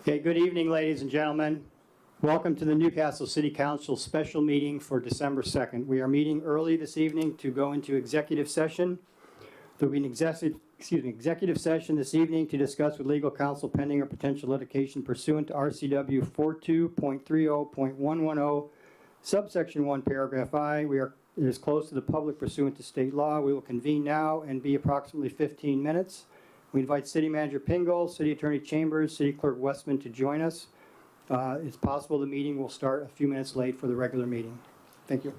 Okay, good evening, ladies and gentlemen. Welcome to the Newcastle City Council special meeting for December 2nd. We are meeting early this evening to go into executive session. There will be an executive session this evening to discuss with legal counsel pending or potential litigation pursuant to RCW 42.30.110, subsection 1, paragraph I. It is closed to the public pursuant to state law. We will convene now and be approximately 15 minutes. We invite City Manager Pingle, City Attorney Chambers, City Clerk Westman to join us. It's possible the meeting will start a few minutes late for the regular meeting. Thank you.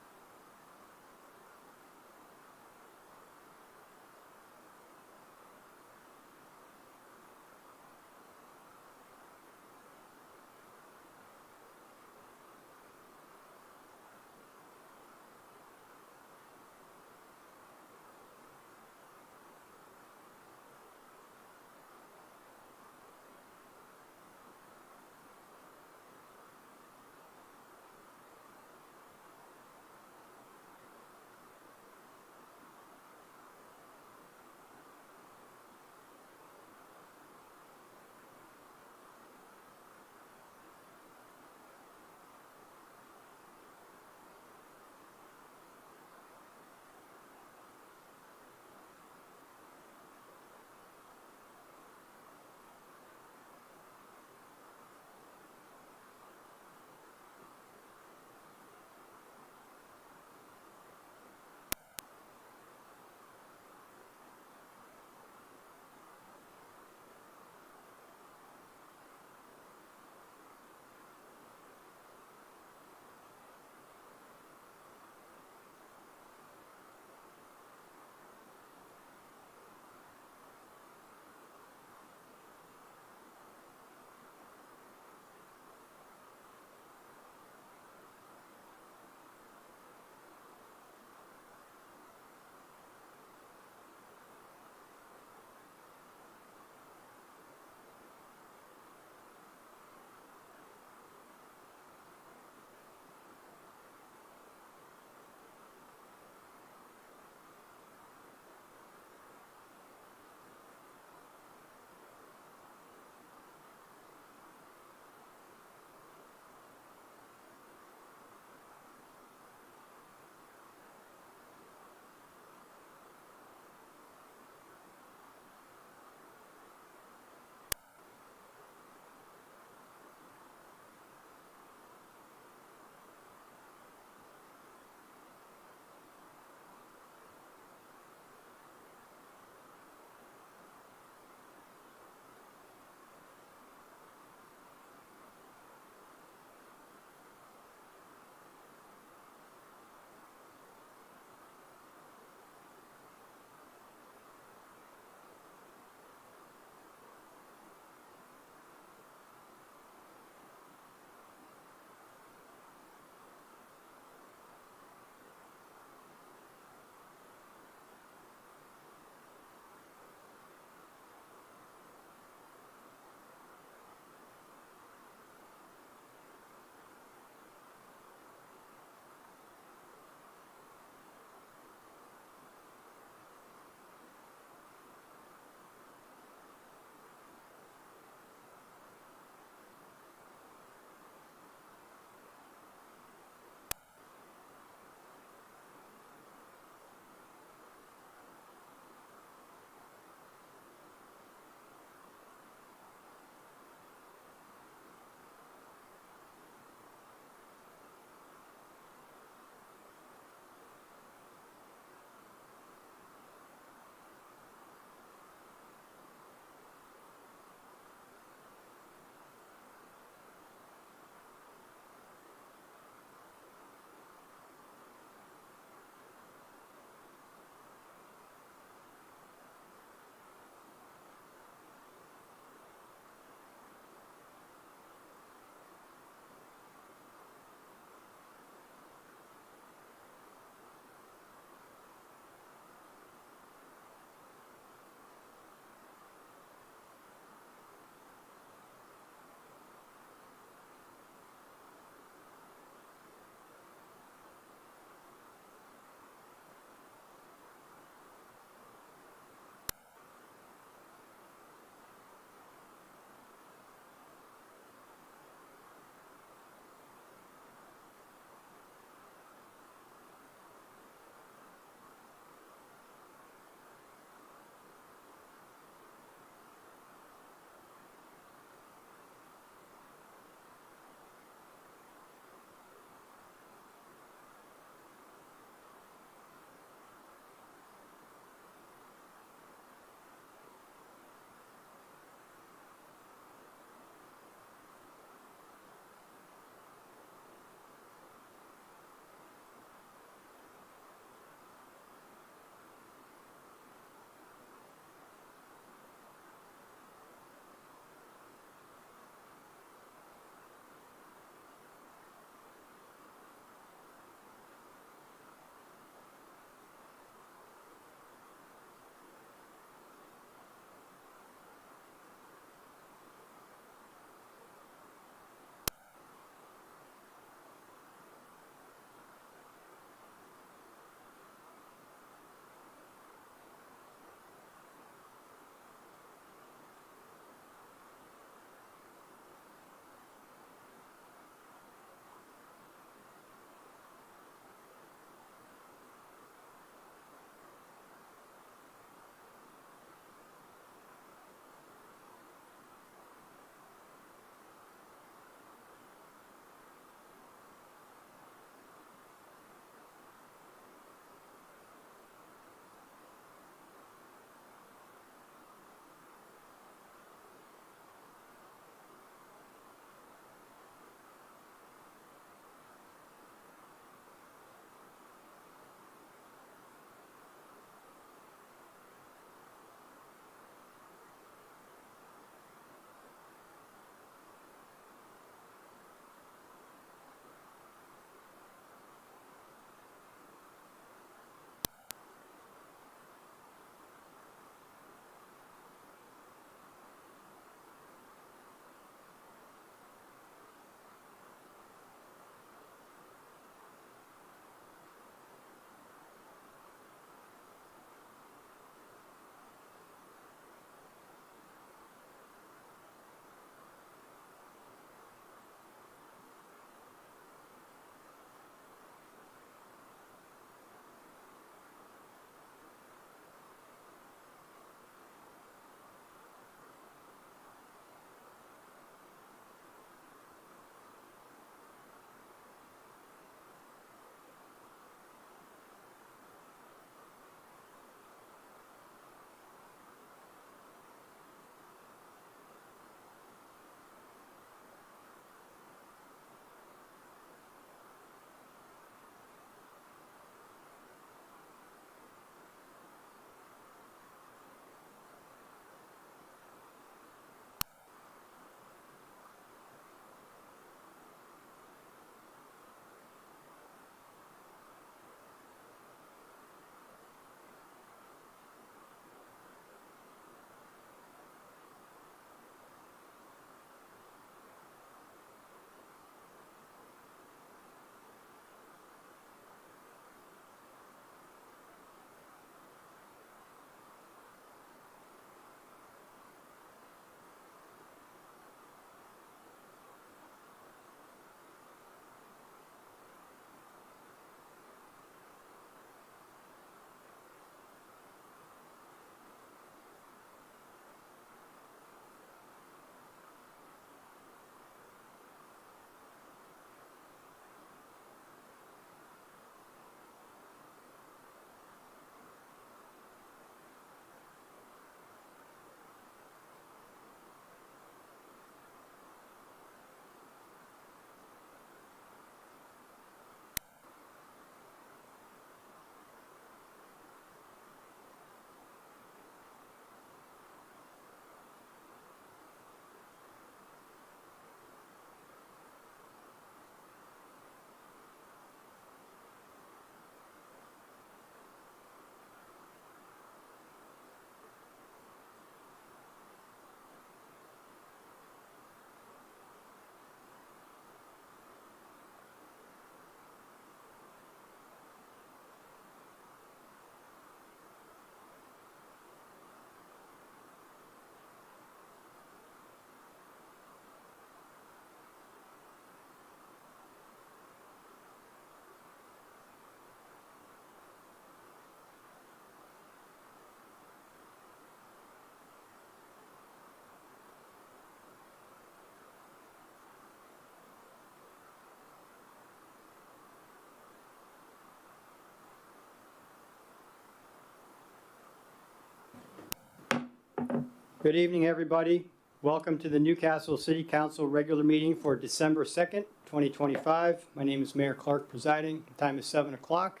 Good evening, everybody. Welcome to the Newcastle City Council regular meeting for December 2nd, 2025. My name is Mayor Clark presiding. The time is 7 o'clock.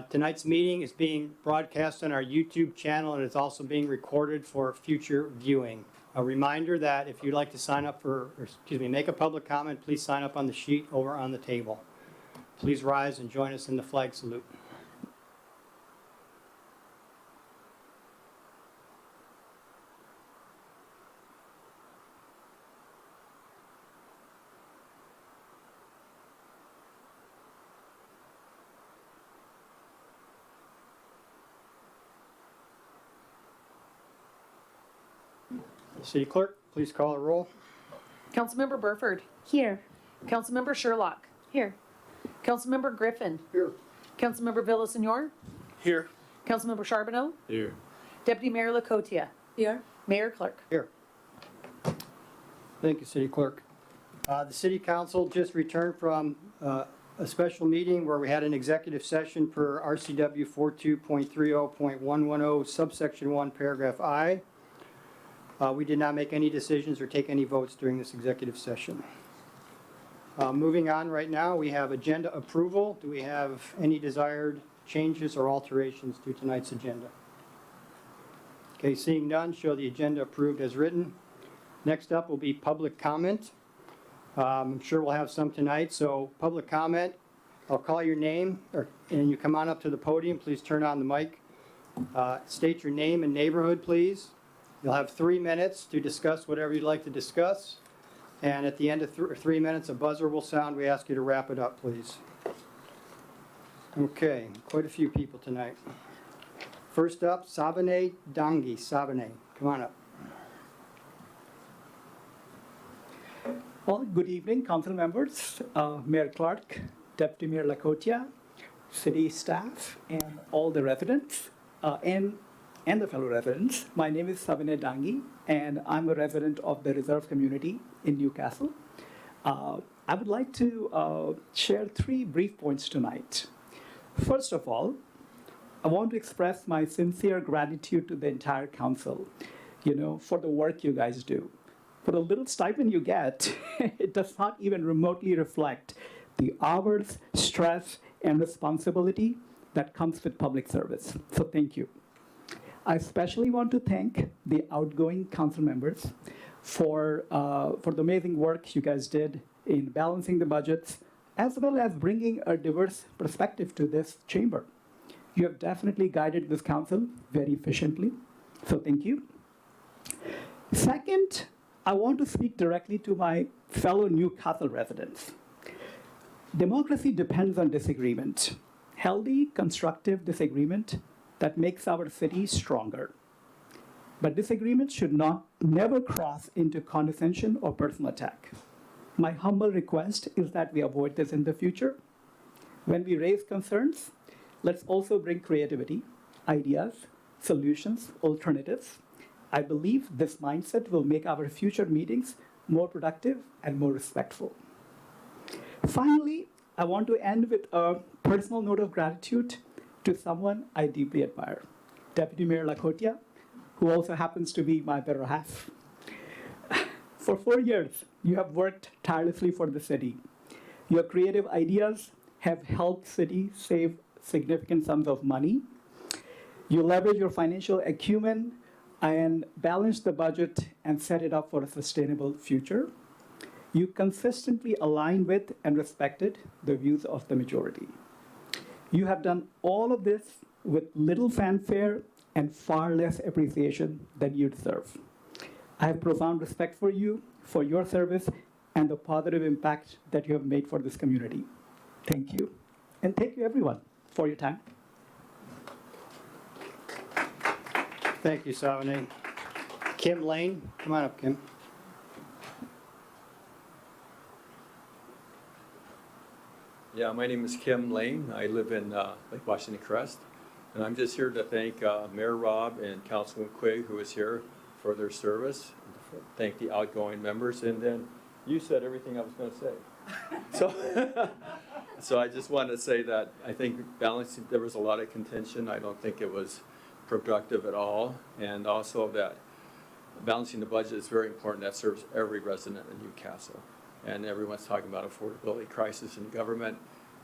Tonight's meeting is being broadcast on our YouTube channel and it's also being recorded for future viewing. A reminder that if you'd like to sign up make a public comment, please sign up on the sheet over on the table. Please rise and join us in the flag salute. City Clerk, please call a roll. Councilmember Burford. Here. Councilmember Sherlock. Here. Councilmember Griffin. Here. Councilmember Villasenor. Here. Councilmember Charbonneau. Here. Deputy Mayor Lacotia. Here. Mayor Clark. Here. Thank you, City Clerk. The City Council just returned from a special meeting where we had an executive session per RCW 42.30.110 subsection 1 paragraph I. We did not make any decisions or take any votes during this executive session. Moving on right now, we have agenda approval. Do we have any desired changes or alterations to tonight's agenda? Okay, seeing none, show the agenda approved as written. Next up will be public comment. I'm sure we'll have some tonight, so public comment. I'll call your name, and you come on up to the podium. Please turn on the mic. State your name and neighborhood, please. You'll have 3 minutes to discuss whatever you'd like to discuss. And at the end of 3 minutes, a buzzer will sound. We ask you to wrap it up, please. Okay, quite a few people tonight. First up, Savane Dangi. Savane, come on up. Well, good evening, council members, Mayor Clark, Deputy Mayor Lacotia, city staff, and all the residents, and the fellow residents. My name is Savane Dangi, and I'm a resident of the reserve community in Newcastle. I would like to share 3 brief points tonight. First of all, I want to express my sincere gratitude to the entire council, for the work you guys do. For the little stipend you get, it does not even remotely reflect the hours, stress, and responsibility that comes with public service. So thank you. I especially want to thank the outgoing council members for the amazing work you guys did in balancing the budgets, as well as bringing a diverse perspective to this chamber. You have definitely guided this council very efficiently, so thank you. Second, I want to speak directly to my fellow Newcastle residents. Democracy depends on disagreement, healthy, constructive disagreement that makes our city stronger. But disagreement should never cross into condescension or personal attack. My humble request is that we avoid this in the future. When we raise concerns, let's also bring creativity, ideas, solutions, alternatives. I believe this mindset will make our future meetings more productive and more respectful. Finally, I want to end with a personal note of gratitude to someone I deeply admire, Deputy Mayor Lacotia, who also happens to be my better half. For 4 years, you have worked tirelessly for the city. Your creative ideas have helped city save significant sums of money. You leverage your financial acumen and balance the budget and set it up for a sustainable future. You consistently align with and respected the views of the majority. You have done all of this with little fanfare and far less appreciation than you deserve. I have profound respect for you, for your service, and the positive impact that you have made for this community. Thank you. And thank you, everyone, for your time. Thank you, Savane. Kim Lane, come on up, Kim. Yeah, my name is Kim Lane. I live in Lake Washington Crest. And I'm just here to thank Mayor Robb and Councilman Quigg, who is here, for their service. Thank the outgoing members. And then you said everything I was going to say. So I just wanted to say that I think balancing, there was a lot of contention. I don't think it was productive at all. And also that balancing the budget is very important. That serves every resident in Newcastle. And everyone's talking about affordability crisis in government,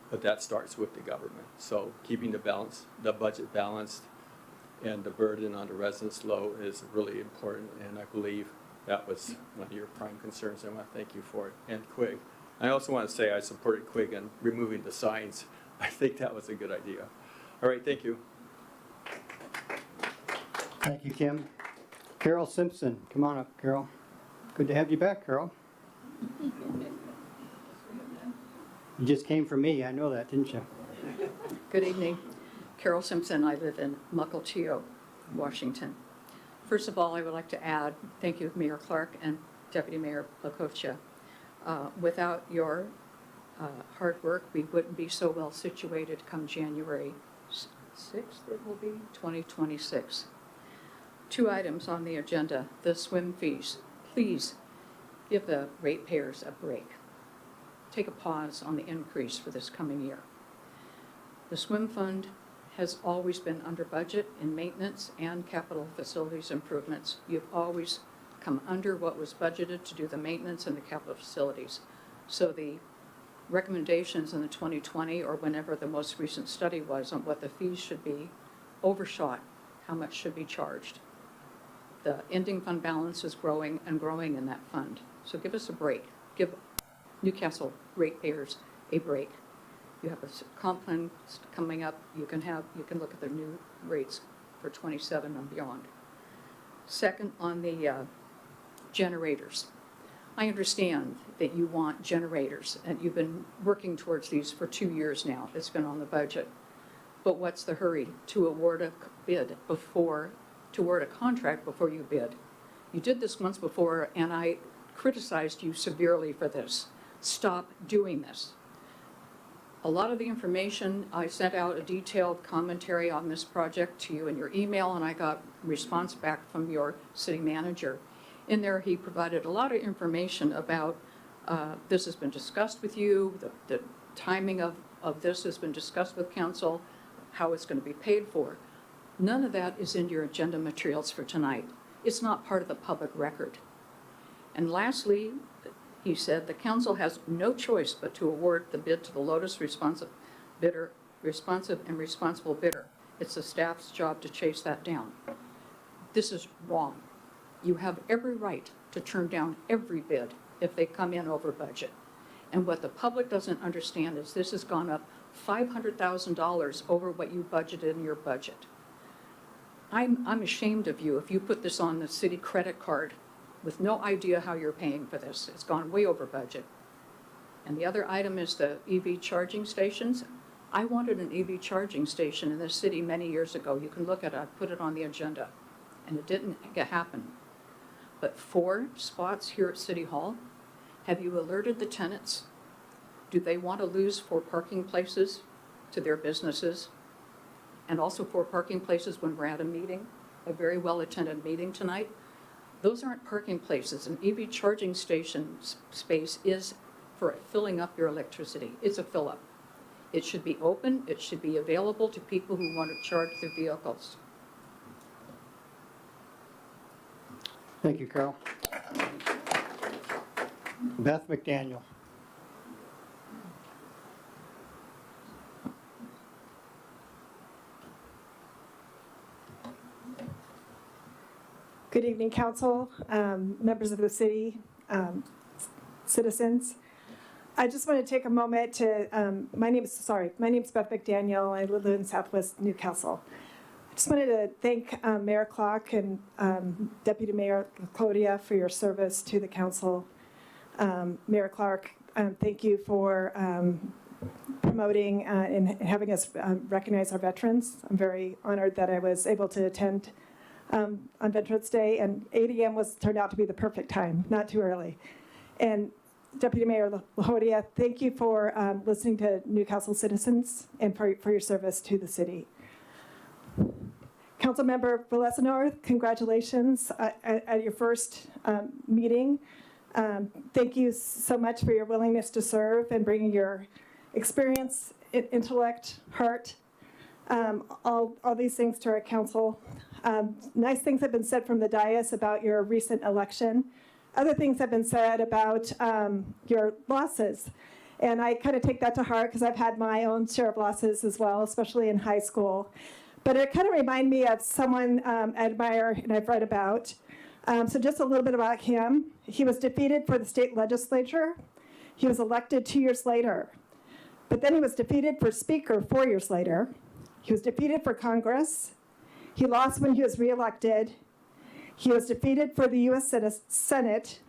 but that starts with the government. So keeping the budget balanced and the burden on the residents low is really important, and I believe that was one of your prime concerns. I want to thank you for it, and Quig. I also want to say I supported Quig in removing the signs. I think that was a good idea. All right, thank you. Thank you, Kim. Carol Simpson, come on up, Carol. Good to have you back, Carol. You just came from me, I know that, didn't you? Good evening. Carol Simpson. I live in Mukilteo, Washington. First of all, I would like to add thank you, Mayor Clark and Deputy Mayor LaCochia. Without your hard work, we wouldn't be so well situated come January 6th, it will be 2026. 2 items on the agenda, the swim fees. Please give the ratepayers a break. Take a pause on the increase for this coming year. The swim fund has always been under budget in maintenance and capital facilities improvements. You've always come under what was budgeted to do the maintenance and the capital facilities. So the recommendations in the 2020 or whenever the most recent study was on what the fees should be overshot how much should be charged. The ending fund balance is growing and growing in that fund. So give us a break. Give Newcastle ratepayers a break. You have a comp plan coming up. You can look at the new rates for 27 and beyond. Second, on the generators. I understand that you want generators, and you've been working towards these for 2 years now. It's been on the budget. But what's the hurry to award a contract before you bid? You did this once before, and I criticized you severely for this. Stop doing this. A lot of the information, I sent out a detailed commentary on this project to you in your email, and I got response back from your city manager. In there, he provided a lot of information about this has been discussed with you, the timing of this has been discussed with council, how it's going to be paid for. None of that is in your agenda materials for tonight. It's not part of the public record. And lastly, he said the council has no choice but to award the bid to the lowest responsive and responsible bidder. It's the staff's job to chase that down. This is wrong. You have every right to turn down every bid if they come in over budget. And what the public doesn't understand is this has gone up $500,000 over what you budgeted in your budget. I'm ashamed of you if you put this on the city credit card with no idea how you're paying for this. It's gone way over budget. And the other item is the EV charging stations. I wanted an EV charging station in this city many years ago. You can look at it, I put it on the agenda, and it didn't happen. But 4 spots here at City Hall, have you alerted the tenants? Do they want to lose 4 parking places to their businesses? And also 4 parking places when we're at a meeting, a very well-attended meeting tonight? Those aren't parking places. An EV charging station space is for filling up your electricity. It's a fill-up. It should be open. It should be available to people who want to charge their vehicles. Thank you, Carol. Beth McDaniel. Good evening, council, members of the city, citizens. I just want to take a moment to, my name is Beth McDaniel. I live in Southwest Newcastle. I just wanted to thank Mayor Clark and Deputy Mayor LaCochia for your service to the council. Mayor Clark, thank you for promoting and having us recognize our veterans. I'm very honored that I was able to attend on Veterans Day, and 8 a.m. turned out to be the perfect time, not too early. And Deputy Mayor LaCochia, thank you for listening to Newcastle citizens and for your service to the city. Councilmember Villasenor, congratulations at your first meeting. Thank you so much for your willingness to serve and bringing your experience, intellect, heart, all these things to our council. Nice things have been said from the dais about your recent election. Other things have been said about your losses. And I kind of take that to heart because I've had my own share of losses as well, especially in high school. But it kind of reminded me of someone I admire and I've read about. So just a little bit about him. He was defeated for the state legislature. He was elected 2 years later. But then he was defeated for speaker 4 years later. He was defeated for Congress. He lost when he was reelected. He was defeated for the U.S. Senate.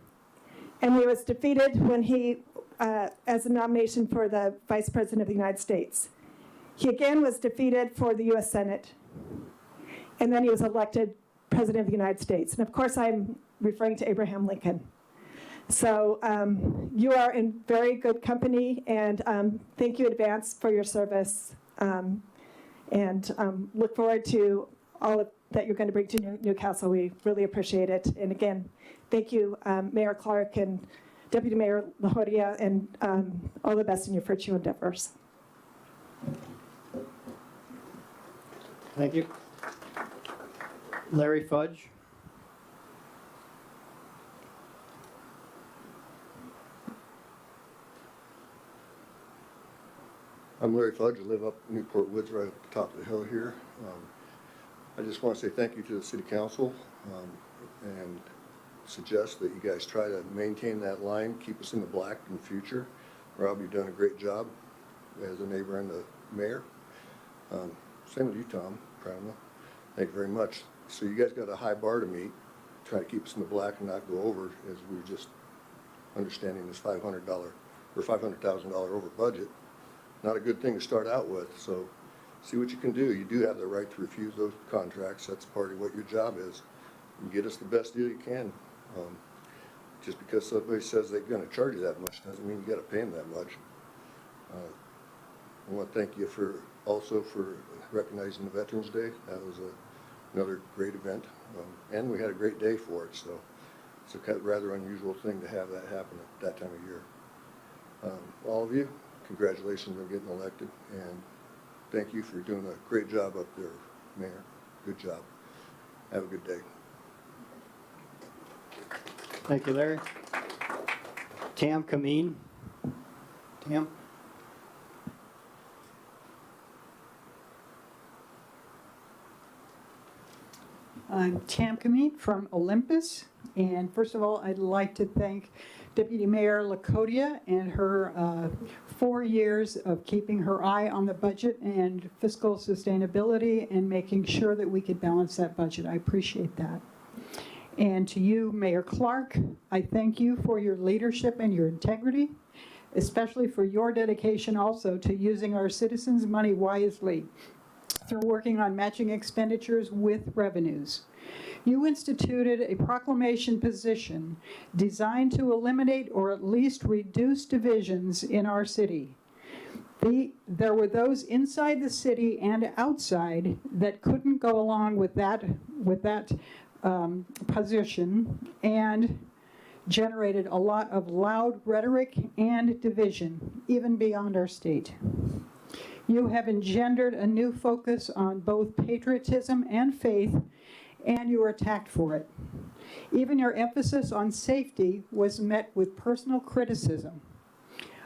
And he was defeated when he, as a nomination for the Vice President of the United States. He again was defeated for the U.S. Senate. And then he was elected President of the United States. And of course, I'm referring to Abraham Lincoln. So you are in very good company, and thank you in advance for your service. And look forward to all that you're going to bring to Newcastle. We really appreciate it. And again, thank you, Mayor Clark and Deputy Mayor LaJoria, and all the best in your future endeavors. Thank you. Larry Fudge. I'm Larry Fudge. I live up in Newport Woods, right up the top of the hill here. I just want to say thank you to the City Council and suggest that you guys try to maintain that line, keep us in the black in the future. Rob, you've done a great job as a neighbor and the mayor. Same with you, Tom. Proud of you. Thank you very much. So you guys got a high bar to meet. Try to keep us in the black and not go over, as we were just understanding this $500 or $500,000 over budget. Not a good thing to start out with, so see what you can do. You do have the right to refuse those contracts. That's part of what your job is. You get us the best deal you can. Just because somebody says they're going to charge you that much doesn't mean you got to pay them that much. I want to thank you also for recognizing the Veterans Day. That was another great event, and we had a great day for it, so it's a rather unusual thing to have that happen at that time of year. All of you, congratulations on getting elected, and thank you for doing a great job up there, Mayor. Good job. Have a good day. Thank you, Larry. Tam Kameen. Tam? I'm Tam Kameen from Olympus, and first of all, I'd like to thank Deputy Mayor Lakota and her 4 years of keeping her eye on the budget and fiscal sustainability and making sure that we could balance that budget. I appreciate that. And to you, Mayor Clark, I thank you for your leadership and your integrity, especially for your dedication also to using our citizens' money wisely through working on matching expenditures with revenues. You instituted a proclamation position designed to eliminate or at least reduce divisions in our city. There were those inside the city and outside that couldn't go along with that position and generated a lot of loud rhetoric and division, even beyond our state. You have engendered a new focus on both patriotism and faith, and you were attacked for it. Even your emphasis on safety was met with personal criticism.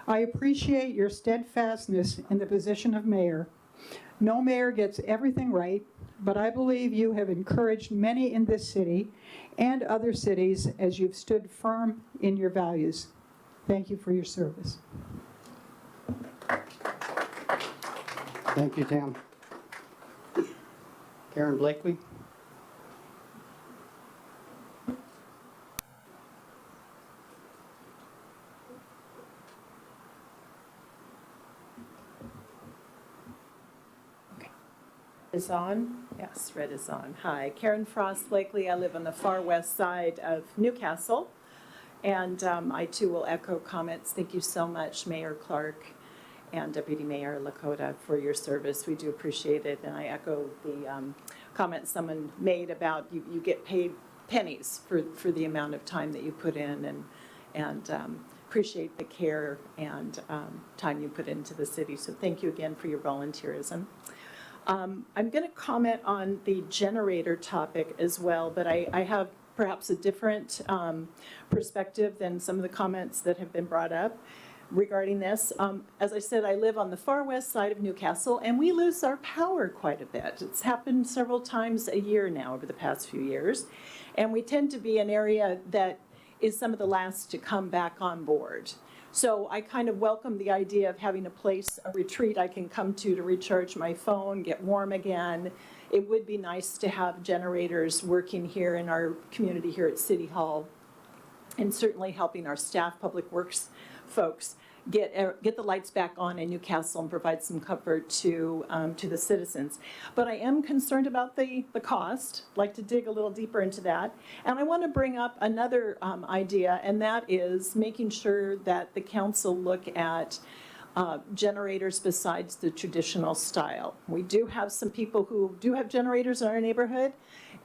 I appreciate your steadfastness in the position of mayor. No mayor gets everything right, but I believe you have encouraged many in this city and other cities as you've stood firm in your values. Thank you for your service. Thank you, Tam. Karen Blakely. Is on? Yes, red is on. Hi, Karen Frost Blakely. I live on the far west side of Newcastle. And I too will echo comments. Thank you so much, Mayor Clark and Deputy Mayor Lakota, for your service. We do appreciate it. And I echo the comments someone made about you get paid pennies for the amount of time that you put in, and appreciate the care and time you put into the city. So thank you again for your volunteerism. I'm going to comment on the generator topic as well, but I have perhaps a different perspective than some of the comments that have been brought up regarding this. As I said, I live on the far west side of Newcastle, and we lose our power quite a bit. It's happened several times a year now over the past few years, and we tend to be an area that is some of the last to come back on board. So I kind of welcome the idea of having a place, a retreat I can come to recharge my phone, get warm again. It would be nice to have generators working here in our community here at City Hall, and certainly helping our staff, public works folks, get the lights back on in Newcastle and provide some comfort to the citizens. But I am concerned about the cost. I'd like to dig a little deeper into that. And I want to bring up another idea, and that is making sure that the council look at generators besides the traditional style. We do have some people who do have generators in our neighborhood,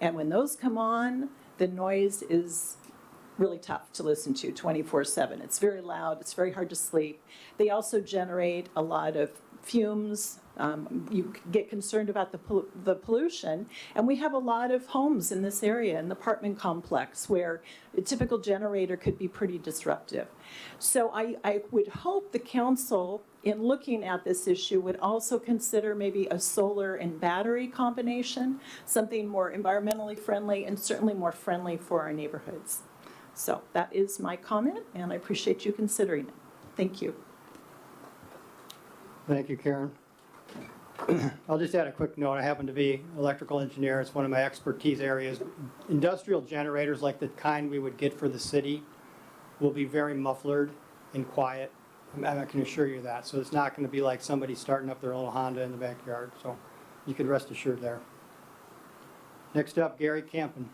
and when those come on, the noise is really tough to listen to 24/7. It's very loud, it's very hard to sleep. They also generate a lot of fumes. You get concerned about the pollution, and we have a lot of homes in this area, in the apartment complex, where a typical generator could be pretty disruptive. So I would hope the council, in looking at this issue, would also consider maybe a solar and battery combination, something more environmentally friendly and certainly more friendly for our neighborhoods. So that is my comment, and I appreciate you considering it. Thank you. Thank you, Karen. I'll just add a quick note. I happen to be electrical engineer. It's one of my expertise areas. Industrial generators, like the kind we would get for the city, will be very muffled and quiet. I can assure you that. So it's not going to be like somebody starting up their little Honda in the backyard. So you can rest assured there. Next up, Gary Campen.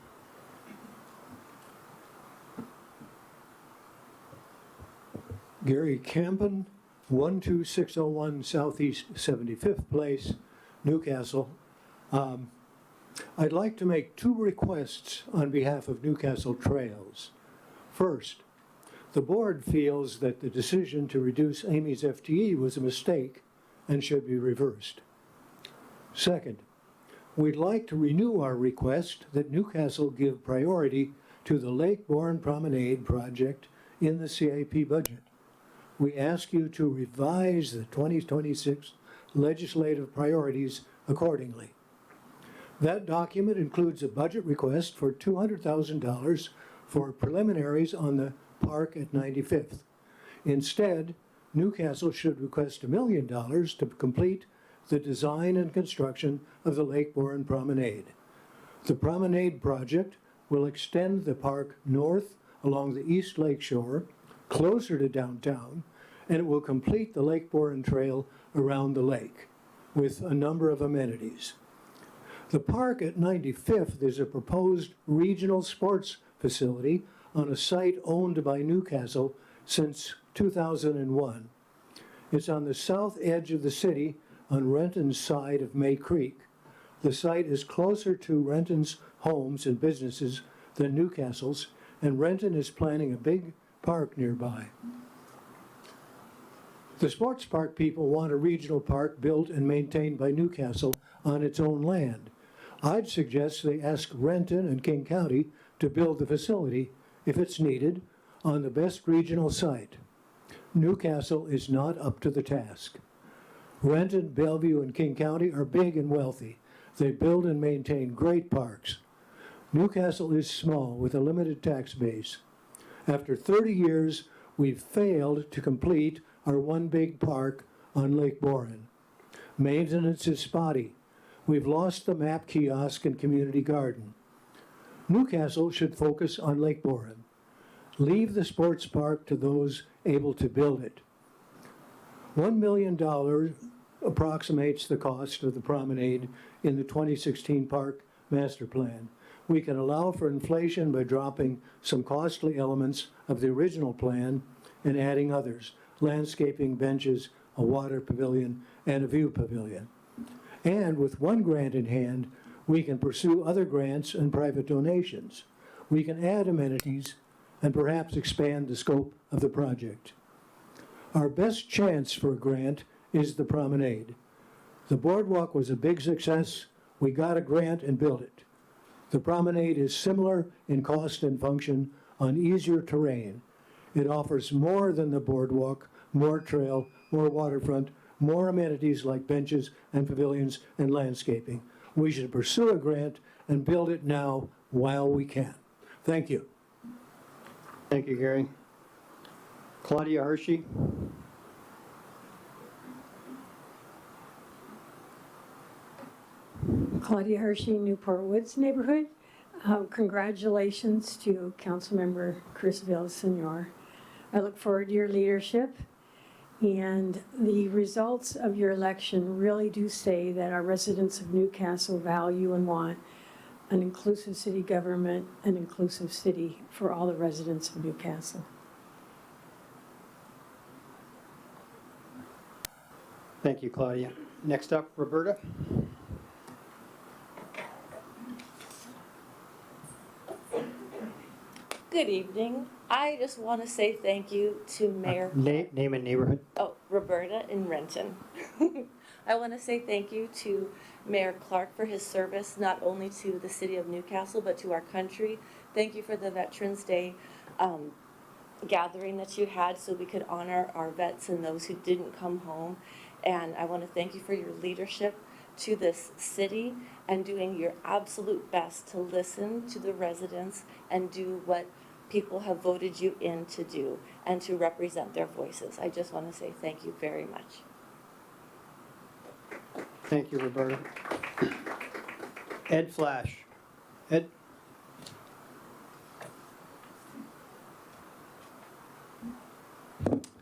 Gary Campen, 12601 Southeast 75th Place, Newcastle. I'd like to make 2 requests on behalf of Newcastle Trails. First, the board feels that the decision to reduce Amy's FTE was a mistake and should be reversed. Second, we'd like to renew our request that Newcastle give priority to the Lake Bourne Promenade project in the CIP budget. We ask you to revise the 2026 legislative priorities accordingly. That document includes a budget request for $200,000 for preliminaries on the park at 95th. Instead, Newcastle should request $1 million to complete the design and construction of the Lake Bourne Promenade. The Promenade project will extend the park north along the East Lake Shore, closer to downtown, and it will complete the Lake Bourne Trail around the lake with a number of amenities. The park at 95th is a proposed regional sports facility on a site owned by Newcastle since 2001. It's on the south edge of the city on Renton's side of May Creek. The site is closer to Renton's homes and businesses than Newcastle's, and Renton is planning a big park nearby. The sports park people want a regional park built and maintained by Newcastle on its own land. I'd suggest they ask Renton and King County to build the facility, if it's needed, on the best regional site. Newcastle is not up to the task. Renton, Bellevue, and King County are big and wealthy. They build and maintain great parks. Newcastle is small with a limited tax base. After 30 years, we've failed to complete our one big park on Lake Bourne. Maintenance is spotty. We've lost the map kiosk and community garden. Newcastle should focus on Lake Bourne. Leave the sports park to those able to build it. $1 million approximates the cost of the promenade in the 2016 Park Master Plan. We can allow for inflation by dropping some costly elements of the original plan and adding others, landscaping, benches, a water pavilion, and a view pavilion. And with one grant in hand, we can pursue other grants and private donations. We can add amenities and perhaps expand the scope of the project. Our best chance for a grant is the promenade. The boardwalk was a big success. We got a grant and built it. The promenade is similar in cost and function on easier terrain. It offers more than the boardwalk, more trail, more waterfront, more amenities like benches and pavilions and landscaping. We should pursue a grant and build it now while we can. Thank you. Thank you, Gary. Claudia Hershey. Claudia Hershey, Newport Woods neighborhood. Congratulations to Councilmember Chris Villasenor. I look forward to your leadership, and the results of your election really do say that our residents of Newcastle value and want an inclusive city government, an inclusive city for all the residents of Newcastle. Thank you, Claudia. Next up, Roberta. Good evening. I just want to say thank you to Mayor, Name and neighborhood. Roberta in Renton. I want to say thank you to Mayor Clark for his service, not only to the city of Newcastle, but to our country. Thank you for the Veterans Day gathering that you had so we could honor our vets and those who didn't come home. And I want to thank you for your leadership to this city and doing your absolute best to listen to the residents and do what people have voted you in to do and to represent their voices. I just want to say thank you very much. Thank you, Roberta. Ed Flash. Ed?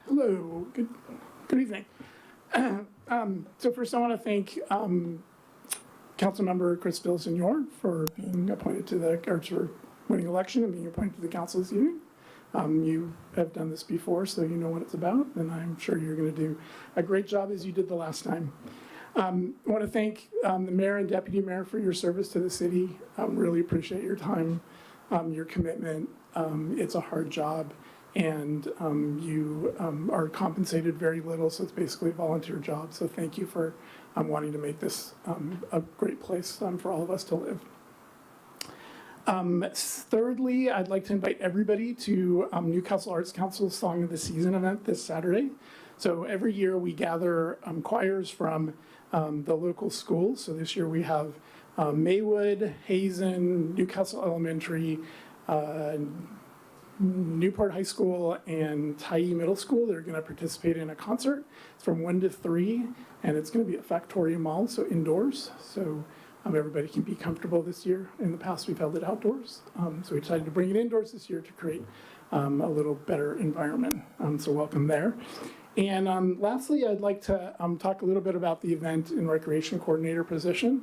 Hello, good evening. So first I want to thank Councilmember Chris Villasenor for being appointed to the, or for winning election and being appointed to the council this evening. You have done this before, so you know what it's about, and I'm sure you're going to do a great job as you did the last time. I want to thank the mayor and deputy mayor for your service to the city. Really appreciate your time, your commitment. It's a hard job, and you are compensated very little, so it's basically a volunteer job. So thank you for wanting to make this a great place for all of us to live. Thirdly, I'd like to invite everybody to Newcastle Arts Council's Song of the Season event this Saturday. So every year we gather choirs from the local schools. So this year we have Maywood, Hazen, Newcastle Elementary, Newport High School, and Tyee Middle School. They're going to participate in a concert. It's from 1 to 3, and it's going to be at Factoria Mall, so indoors. So everybody can be comfortable this year. In the past, we've held it outdoors. So we decided to bring it indoors this year to create a little better environment. So welcome there. And lastly, I'd like to talk a little bit about the event and recreation coordinator position.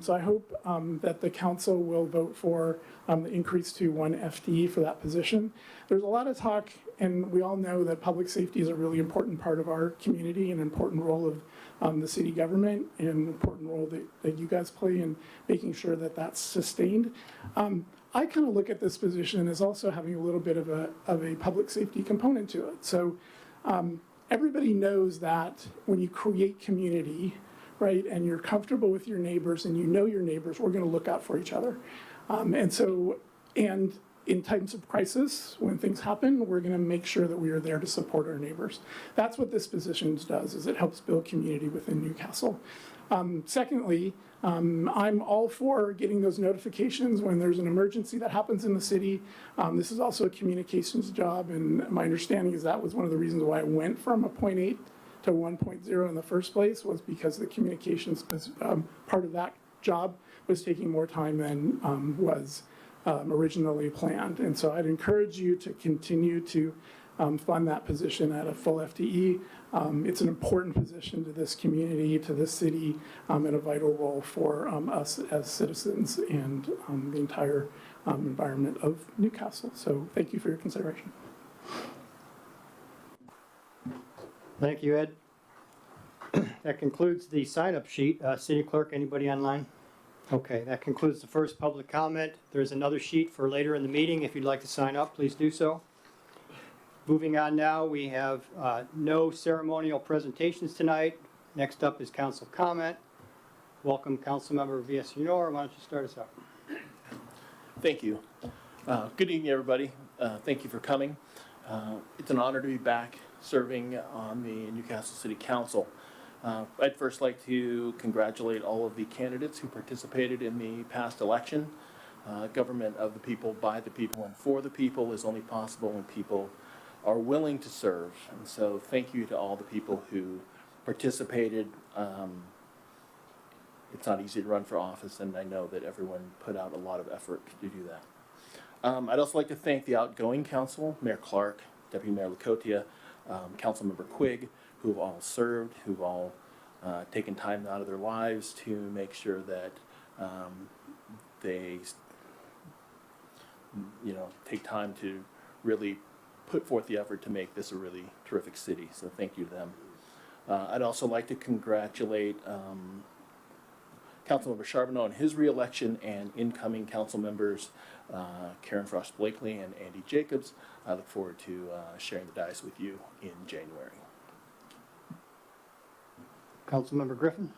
So I hope that the council will vote for the increase to 1 FTE for that position. There's a lot of talk, and we all know that public safety is a really important part of our community, an important role of the city government, and an important role that you guys play in making sure that that's sustained. I kind of look at this position as also having a little bit of a public safety component to it. So everybody knows that when you create community, right, and you're comfortable with your neighbors and you know your neighbors, we're going to look out for each other. And in times of crisis, when things happen, we're going to make sure that we are there to support our neighbors. That's what this position does, is it helps build community within Newcastle. Secondly, I'm all for getting those notifications when there's an emergency that happens in the city. This is also a communications job, and my understanding is that was one of the reasons why I went from a 0.8 to 1.0 in the first place, was because the communications part of that job was taking more time than was originally planned. And so I'd encourage you to continue to fund that position at a full FTE. It's an important position to this community, to this city, and a vital role for us as citizens and the entire environment of Newcastle. So thank you for your consideration. Thank you, Ed. That concludes the sign-up sheet. City Clerk, anybody online? Okay, that concludes the first public comment. There's another sheet for later in the meeting. If you'd like to sign up, please do so. Moving on now, we have no ceremonial presentations tonight. Next up is council comment. Welcome, Councilmember Villasenor. Why don't you start us out? Thank you. Good evening, everybody. Thank you for coming. It's an honor to be back serving on the Newcastle City Council. I'd first like to congratulate all of the candidates who participated in the past election. Government of the people, by the people, and for the people is only possible when people are willing to serve. And so thank you to all the people who participated. It's not easy to run for office, and I know that everyone put out a lot of effort to do that. I'd also like to thank the outgoing council, Mayor Clark, Deputy Mayor Lacotia, Councilmember Quigg, who have all served, who've all taken time out of their lives to make sure that they, take time to really put forth the effort to make this a really terrific city. So thank you to them. I'd also like to congratulate Councilmember Charbonneau on his reelection and incoming council members Karen Frost Blakely and Andy Jacobs. I look forward to sharing the dice with you in January. Councilmember Griffin.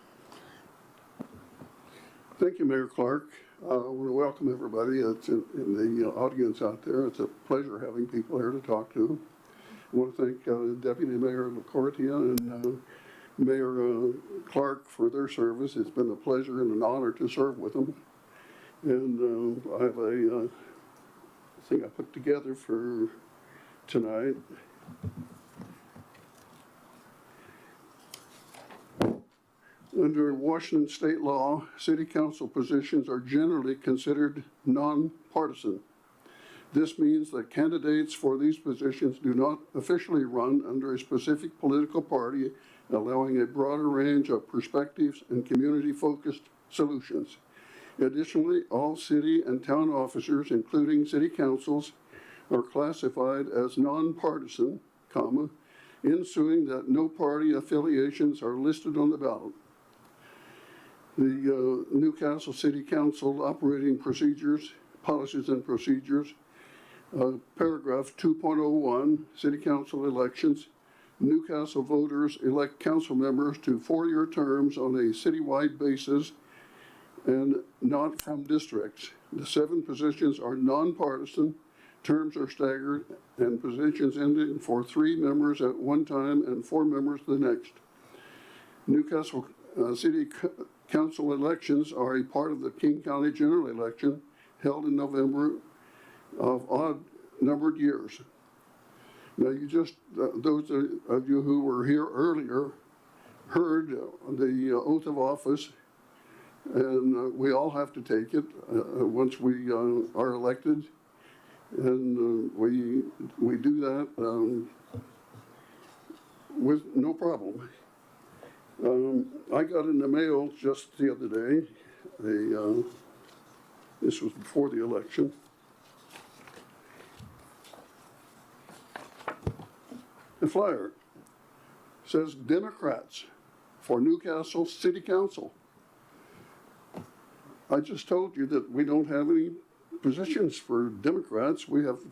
Thank you, Mayor Clark. I want to welcome everybody that's in the audience out there. It's a pleasure having people here to talk to. I want to thank Deputy Mayor LaCourtia and Mayor Clark for their service. It's been a pleasure and an honor to serve with them. And I have a thing I put together for tonight. Under Washington state law, city council positions are generally considered nonpartisan. This means that candidates for these positions do not officially run under a specific political party, allowing a broader range of perspectives and community-focused solutions. Additionally, all city and town officers, including city councils, are classified as nonpartisan, ensuing that no party affiliations are listed on the ballot. The Newcastle City Council operating procedures, policies and procedures, paragraph 2.01, City Council elections. Newcastle voters elect council members to 4-year terms on a citywide basis and not from districts. The 7 positions are nonpartisan, terms are staggered, and positions ending for 3 members at one time and 4 members the next. Newcastle City Council elections are a part of the King County general election held in November of odd-numbered years. Now, you just, those of you who were here earlier heard the oath of office, and we all have to take it once we are elected, and we do that with no problem. I got in the mail just the other day, this was before the election, the flyer says Democrats for Newcastle City Council. I just told you that we don't have any positions for Democrats. We have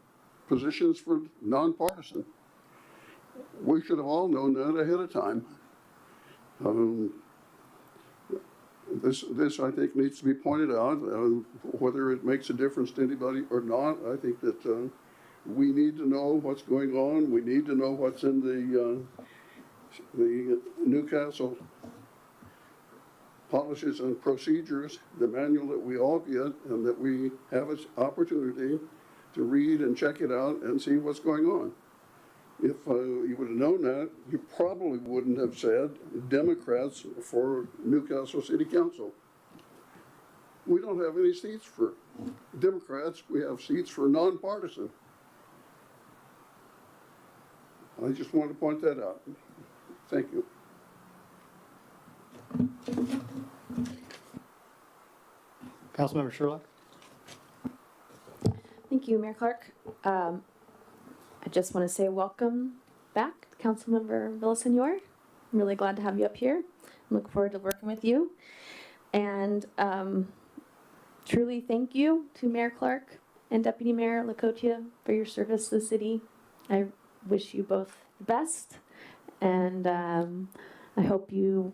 positions for nonpartisan. We should have all known that ahead of time. This I think needs to be pointed out, whether it makes a difference to anybody or not. I think that we need to know what's going on. We need to know what's in the Newcastle policies and procedures, the manual that we all get, and that we have an opportunity to read and check it out and see what's going on. If you would have known that, you probably wouldn't have said Democrats for Newcastle City Council. We don't have any seats for Democrats. We have seats for nonpartisan. I just want to point that out. Thank you. Councilmember Sherlock. Thank you, Mayor Clark. I just want to say welcome back, Councilmember Villasenor. I'm really glad to have you up here. I look forward to working with you. And truly thank you to Mayor Clark and Deputy Mayor Lacotia for your service to the city. I wish you both the best. And I hope you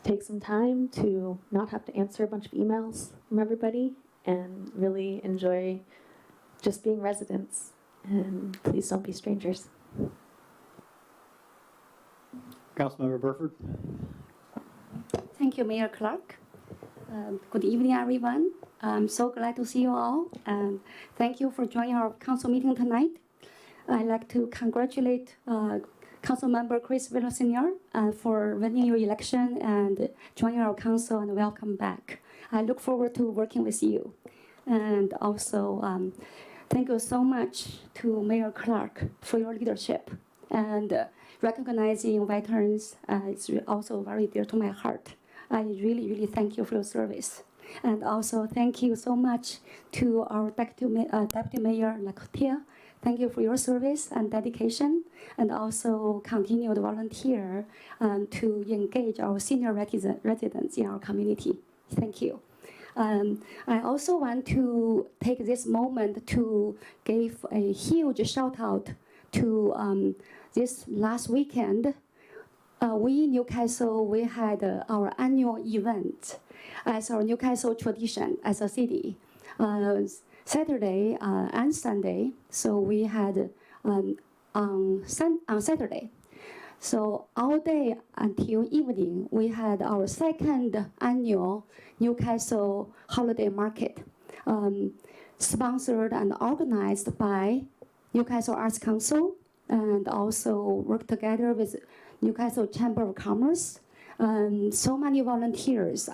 take some time to not have to answer a bunch of emails from everybody and really enjoy just being residents. And please don't be strangers. Councilmember Burford. Thank you, Mayor Clark. Good evening, everyone. I'm so glad to see you all, and thank you for joining our council meeting tonight. I'd like to congratulate Councilmember Chris Villar Sr. For winning your election and joining our council, and welcome back. I look forward to working with you. And also, thank you so much to Mayor Clark for your leadership. And recognizing veterans is also very dear to my heart. I really, really thank you for your service. And also thank you so much to our Deputy Mayor Lacotia. Thank you for your service and dedication, and also continue to volunteer to engage our senior residents in our community. Thank you. I also want to take this moment to give a huge shout out to this last weekend. We in Newcastle, we had our annual event as our Newcastle tradition as a city. Saturday and Sunday, so we had on Saturday. So all day until evening, we had our second annual Newcastle Holiday Market, sponsored and organized by Newcastle Arts Council, and also worked together with Newcastle Chamber of Commerce. So many volunteers.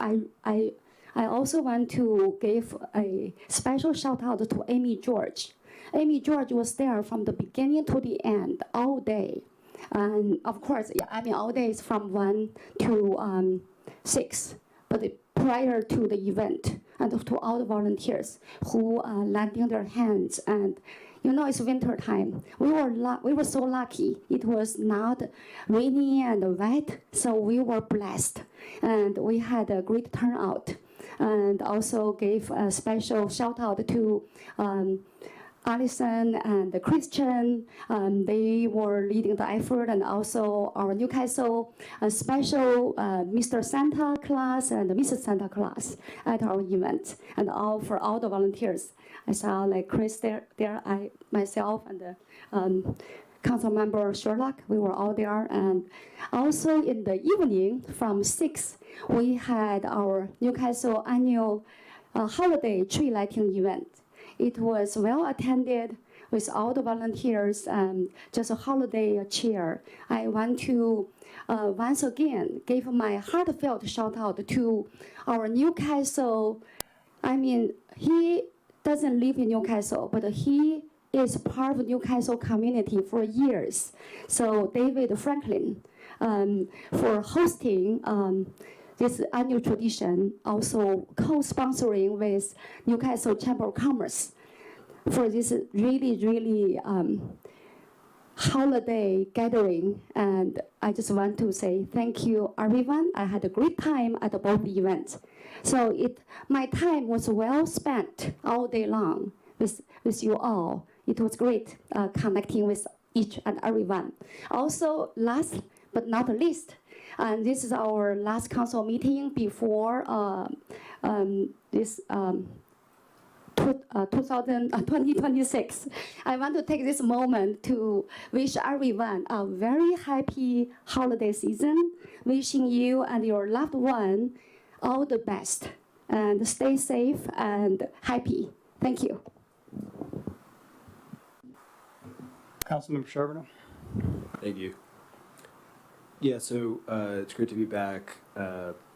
I also want to give a special shout out to Amy George. Amy George was there from the beginning to the end, all day. And of course, yeah, I mean, all day is from 1 to 6, but prior to the event, and to all the volunteers who are lending their hands. And you know, it's winter time. We were so lucky. It was not rainy and wet, so we were blessed. And we had a great turnout. And also gave a special shout out to Alison and Christian. They were leading the effort, and also our Newcastle special Mr. Santa Claus and Mrs. Santa Claus at our event, and for all the volunteers. I saw like Chris there, I myself and the council member Sherlock. We were all there, and also in the evening from 6, we had our Newcastle annual holiday tree lighting event. It was well attended with all the volunteers and just a holiday cheer. I want to once again give my heartfelt shout out to our Newcastle. I mean, he doesn't live in Newcastle, but he is part of Newcastle community for years. So David Franklin for hosting this annual tradition, also co-sponsoring with Newcastle Chamber of Commerce for this really, really holiday gathering. And I just want to say thank you, everyone. I had a great time at both events. So my time was well spent all day long with you all. It was great connecting with each and everyone. Also, last but not least, and this is our last council meeting before this 2026. I want to take this moment to wish everyone a very happy holiday season, wishing you and your loved one all the best, and stay safe and happy. Thank you. Councilmember Charbonneau. Thank you. Yeah, so it's great to be back.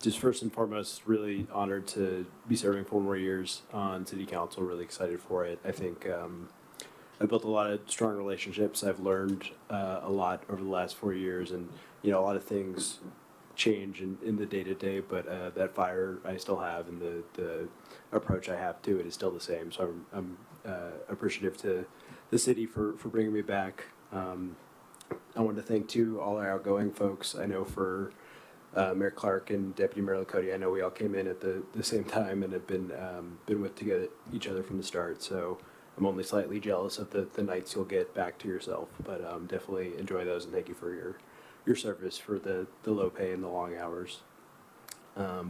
Just first and foremost, really honored to be serving 4 more years on City Council. Really excited for it. I think I've built a lot of strong relationships. I've learned a lot over the last 4 years, and you know, a lot of things change in the day-to-day, but that fire I still have, and the approach I have to it is still the same. So I'm appreciative to the city for bringing me back. I want to thank too all our outgoing folks. I know for Mayor Clark and Deputy Mayor Lacotia, I know we all came in at the same time and have been with each other from the start. So I'm only slightly jealous of the nights you'll get back to yourself, but definitely enjoy those, and thank you for your service for the low pay and the long hours. I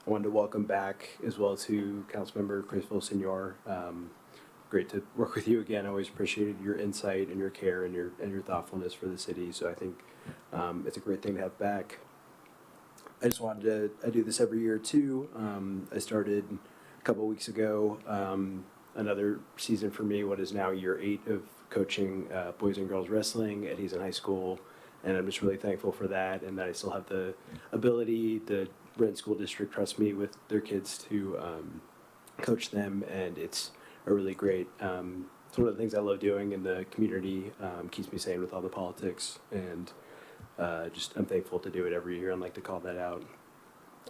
wanted to welcome back as well to Councilmember Chris Villasenor. Great to work with you again. I always appreciated your insight and your care and your thoughtfulness for the city. So I think it's a great thing to have back. I just wanted to, I do this every year too. I started a couple of weeks ago, another season for me, what is now year 8 of coaching boys and girls wrestling at Hazen High School. And I'm just really thankful for that, and that I still have the ability, the Renton School District trusts me with their kids to coach them, and it's a really great, it's one of the things I love doing in the community, keeps me sane with all the politics, and just I'm thankful to do it every year and like to call that out.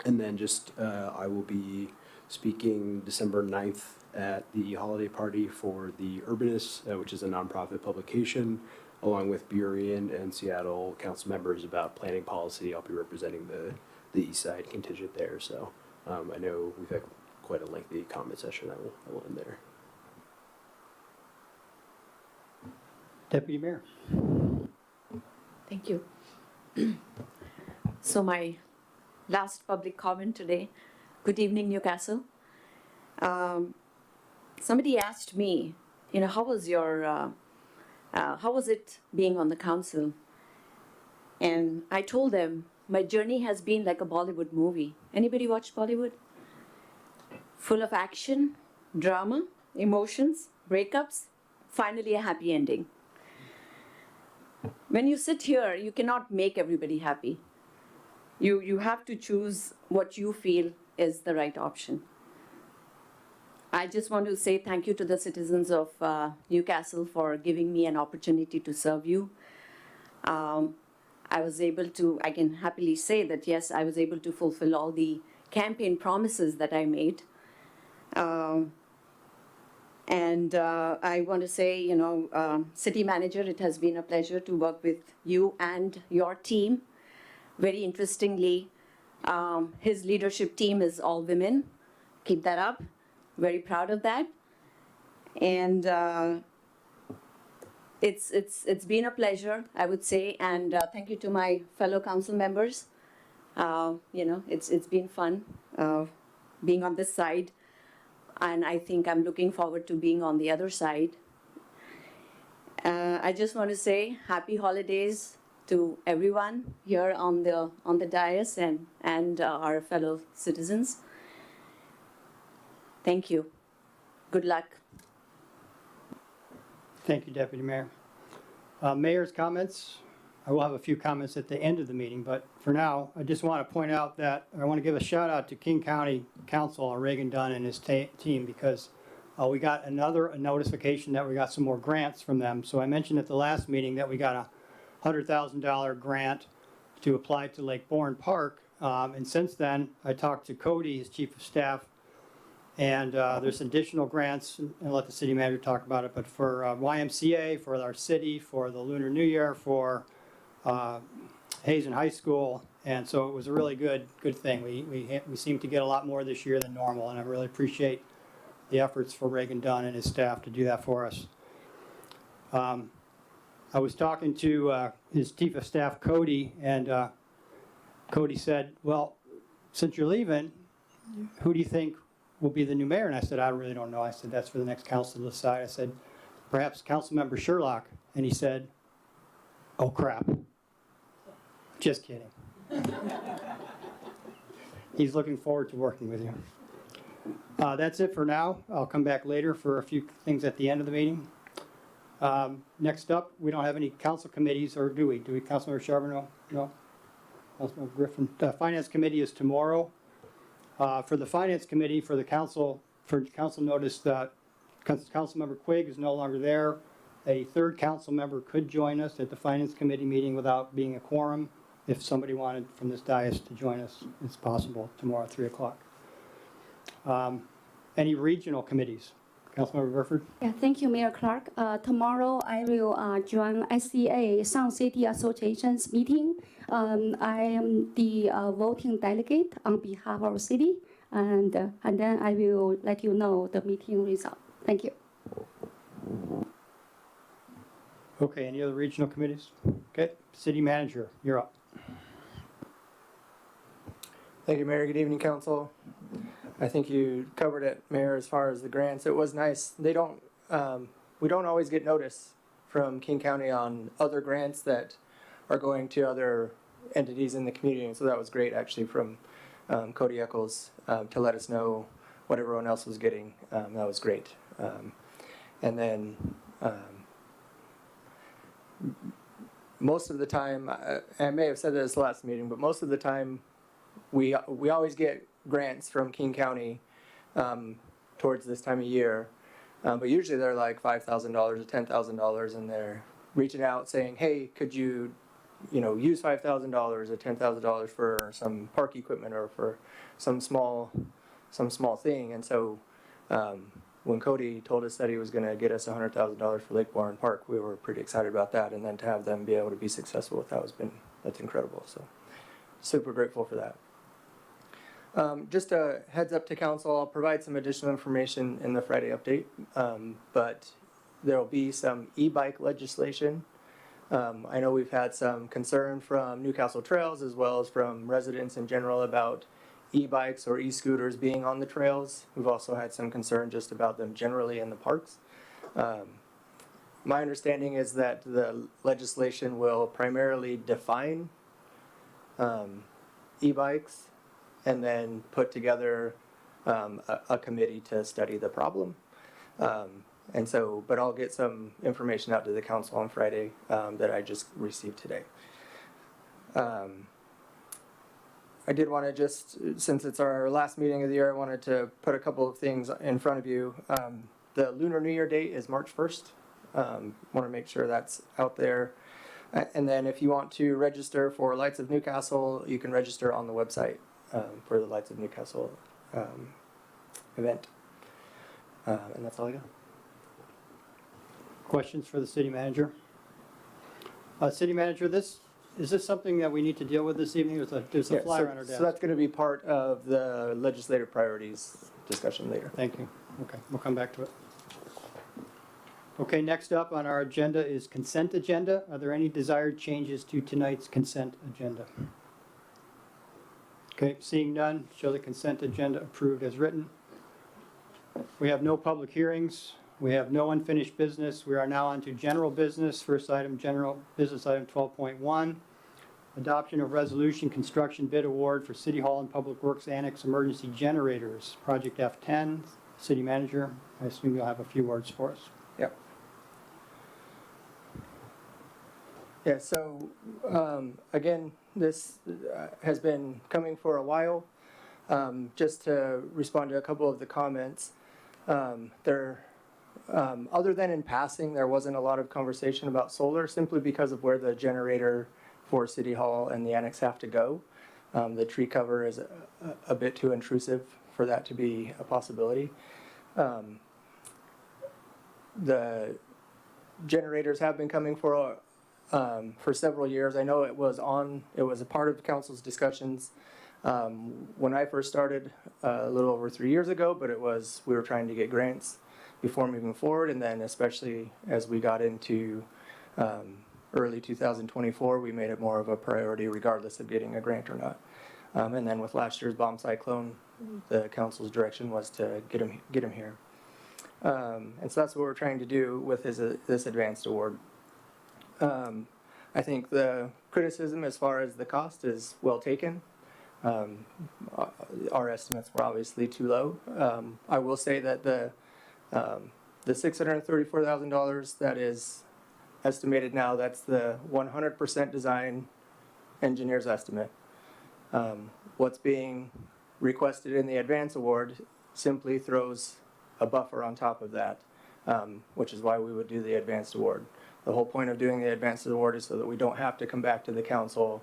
And then just I will be speaking December 9th at the holiday party for the Urbanists, which is a nonprofit publication, along with Burien and Seattle council members about planning policy. I'll be representing the East Side contingent there. So I know we've had quite a lengthy comment session. I will end there. Deputy Mayor. Thank you. So my last public comment today. Good evening, Newcastle. Somebody asked me, how was it being on the council? And I told them my journey has been like a Bollywood movie. Anybody watch Bollywood? Full of action, drama, emotions, breakups, finally a happy ending. When you sit here, you cannot make everybody happy. You have to choose what you feel is the right option. I just want to say thank you to the citizens of Newcastle for giving me an opportunity to serve you. I can happily say that yes, I was able to fulfill all the campaign promises that I made. And I want to say, City Manager, it has been a pleasure to work with you and your team. Very interestingly, his leadership team is all women. Keep that up. Very proud of that. And it's been a pleasure, I would say. And thank you to my fellow council members. It's been fun being on this side. And I think I'm looking forward to being on the other side. I just want to say happy holidays to everyone here on the dais and our fellow citizens. Thank you. Good luck. Thank you, Deputy Mayor. Mayor's comments. I will have a few comments at the end of the meeting, but for now, I just want to point out that I want to give a shout out to King County Council, Reagan Dunn and his team, because we got a notification that we got some more grants from them. So I mentioned at the last meeting that we got a $100,000 grant to apply to Lake Bourne Park. And since then, I talked to Cody, his chief of staff, and there's additional grants, and I'll let the city manager talk about it, but for YMCA, for our city, for the Lunar New Year, for Hazen High School, and so it was a really good thing. We seem to get a lot more this year than normal, and I really appreciate the efforts for Reagan Dunn and his staff to do that for us. I was talking to his chief of staff, Cody, and Cody said, well, since you're leaving, who do you think will be the new mayor? And I said, I really don't know. I said, that's for the next council to decide. I said, perhaps Councilmember Sherlock. And he said, oh, crap. Just kidding. He's looking forward to working with you. That's it for now. I'll come back later for a few things at the end of the meeting. Next up, we don't have any council committees, or do we? Do we, Councilmember Charbonneau? No? Councilmember Griffin. The Finance Committee is tomorrow. For the Finance Committee, for council notice that Councilmember Quigg is no longer there. A third council member could join us at the Finance Committee meeting without being a quorum. If somebody wanted from this dais to join us, it's possible tomorrow at 3 o'clock. Any regional committees? Councilmember Burford? Yeah, thank you, Mayor Clark. Tomorrow I will join SCA, Sound City Association's meeting. I am the voting delegate on behalf of our city, and then I will let you know the meeting result. Thank you. Okay, any other regional committees? Okay, city manager, you're up. Thank you, Mayor. Good evening, council. I think you covered it, Mayor, as far as the grants. It was nice. We don't always get notice from King County on other grants that are going to other entities in the community. And so that was great, actually, from Cody Eccles to let us know what everyone else was getting. That was great. And then most of the time, I may have said this last meeting, but most of the time, we always get grants from King County towards this time of year, but usually they're like $5,000 or $10,000, and they're reaching out saying, "Hey, could you use $5,000 or $10,000 for some park equipment or for some small thing?" And so when Cody told us that he was going to get us $100,000 for Lake Warren Park, we were pretty excited about that, and then to have them be able to be successful with that's incredible. So super grateful for that. Just a heads up to council, I'll provide some additional information in the Friday update, but there will be some e-bike legislation. I know we've had some concern from Newcastle Trails as well as from residents in general about e-bikes or e-scooters being on the trails. We've also had some concern just about them generally in the parks. My understanding is that the legislation will primarily define e-bikes and then put together a committee to study the problem. But I'll get some information out to the council on Friday that I just received today. I did want to just, since it's our last meeting of the year, I wanted to put a couple of things in front of you. The Lunar New Year date is March 1st. Want to make sure that's out there. And then if you want to register for Lights of Newcastle, you can register on the website for the Lights of Newcastle event. And that's all I got. Questions for the city manager? City manager, is this something that we need to deal with this evening? There's a flyer on our desk. So that's going to be part of the legislative priorities discussion later. Thank you. Okay, we'll come back to it. Okay, next up on our agenda is consent agenda. Are there any desired changes to tonight's consent agenda? Okay, seeing none, show the consent agenda approved as written. We have no public hearings. We have no unfinished business. We are now on to general business. First item, general business item 12.1. Adoption of resolution construction bid award for City Hall and Public Works Annex emergency generators, Project F10. City manager, I assume you'll have a few words for us. Yep. Yeah, so again, this has been coming for a while. Just to respond to a couple of the comments, other than in passing, there wasn't a lot of conversation about solar simply because of where the generator for City Hall and the annex have to go. The tree cover is a bit too intrusive for that to be a possibility. The generators have been coming for several years. I know it was a part of the council's discussions when I first started a little over 3 years ago, but we were trying to get grants before moving forward, and then especially as we got into early 2024, we made it more of a priority regardless of getting a grant or not. And then with last year's bomb cyclone, the council's direction was to get him here. And so that's what we're trying to do with this advanced award. I think the criticism as far as the cost is well taken. Our estimates were obviously too low. I will say that the $634,000 that is estimated now, that's the 100% design engineer's estimate. What's being requested in the advance award simply throws a buffer on top of that, which is why we would do the advanced award. The whole point of doing the advanced award is so that we don't have to come back to the council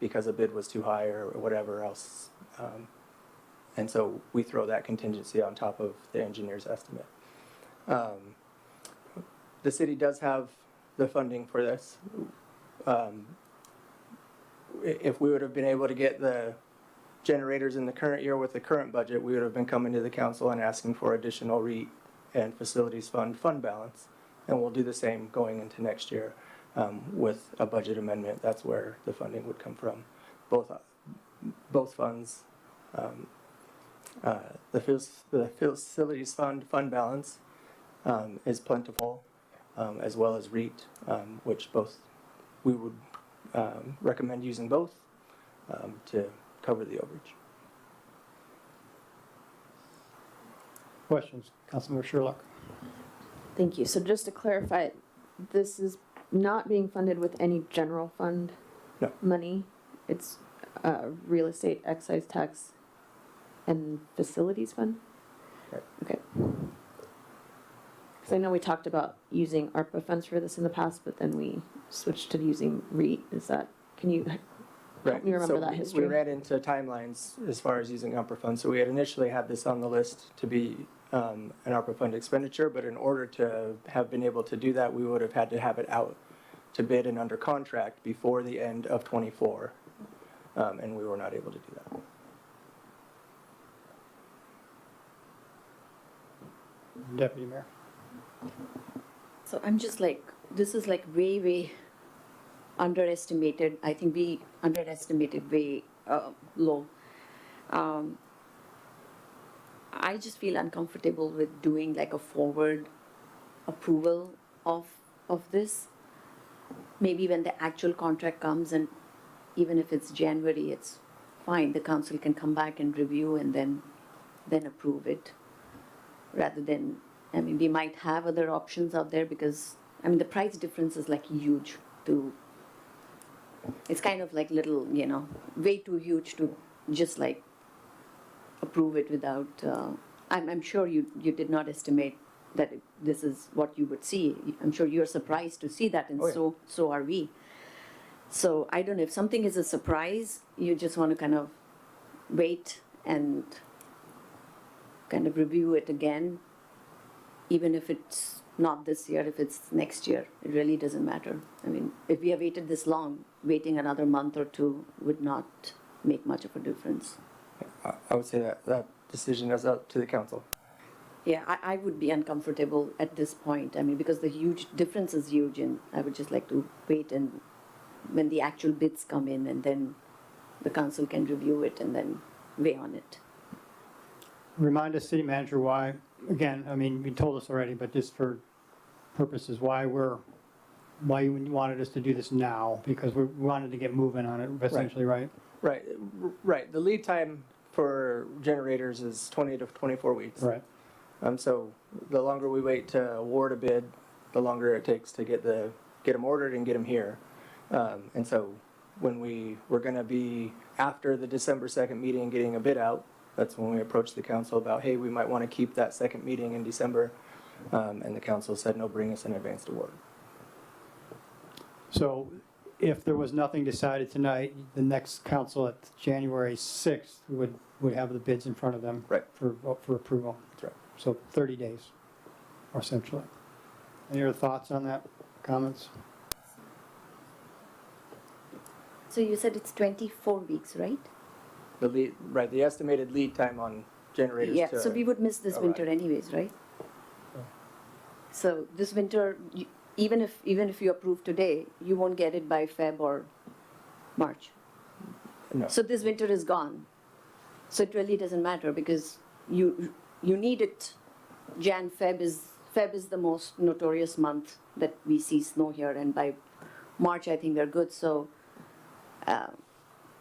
because a bid was too high or whatever else. And so we throw that contingency on top of the engineer's estimate. The city does have the funding for this. If we would have been able to get the generators in the current year with the current budget, we would have been coming to the council and asking for additional REIT and facilities fund balance. And we'll do the same going into next year with a budget amendment. That's where the funding would come from. Both funds, the facilities fund balance is plentiful, as well as REIT, which both we would recommend using both to cover the overage. Questions? Councilmember Sherlock. Thank you. So just to clarify, this is not being funded with any general fund money. It's real estate, excise tax, and facilities fund? Right. Okay. Because I know we talked about using ARPA funds for this in the past, but then we switched to using REIT. Is that, can you help me remember that history? We ran into timelines as far as using ARPA funds. So we had initially had this on the list to be an ARPA fund expenditure, but in order to have been able to do that, we would have had to have it out to bid and under contract before the end of '24, and we were not able to do that. Deputy Mayor. So I'm just like, this is like way underestimated. I think we underestimated way low. I just feel uncomfortable with doing like a forward approval of this. Maybe when the actual contract comes, and even if it's January, it's fine. The council can come back and review and then approve it. Rather than, I mean, we might have other options out there because, I mean, the price difference is like huge it's kind of like little, way too huge to just like approve it without, I'm sure you did not estimate that this is what you would see. I'm sure you're surprised to see that, and so are we. So I don't know, if something is a surprise, you just want to kind of wait and kind of review it again, even if it's not this year, if it's next year, it really doesn't matter. I mean, if we have waited this long, waiting another month or two would not make much of a difference. I would say that decision is up to the council. Yeah, I would be uncomfortable at this point. I mean, because the huge difference is huge, and I would just like to wait and when the actual bids come in, and then the council can review it and then weigh on it. Remind us, City Manager, why, again, I mean, you told us already, but just for purposes, why you wanted us to do this now, because we wanted to get moving on it, essentially, right? Right. The lead time for generators is 20 to 24 weeks. Right. So the longer we wait to award a bid, the longer it takes to get them ordered and get them here. And so when we were going to be after the December 2nd meeting getting a bid out, that's when we approached the council about, hey, we might want to keep that second meeting in December. And the council said, no, bring us an advanced award. So if there was nothing decided tonight, the next council at January 6th would have the bids in front of them for approval. That's right. So 30 days, essentially. Any other thoughts on that, comments? So you said it's 24 weeks, right? The estimated lead time on generators. Yeah, so we would miss this winter anyways, right? So this winter, even if you approve today, you won't get it by Feb or March. No. So this winter is gone. So it really doesn't matter because you need it. Feb is the most notorious month that we see snow here, and by March I think we're good. So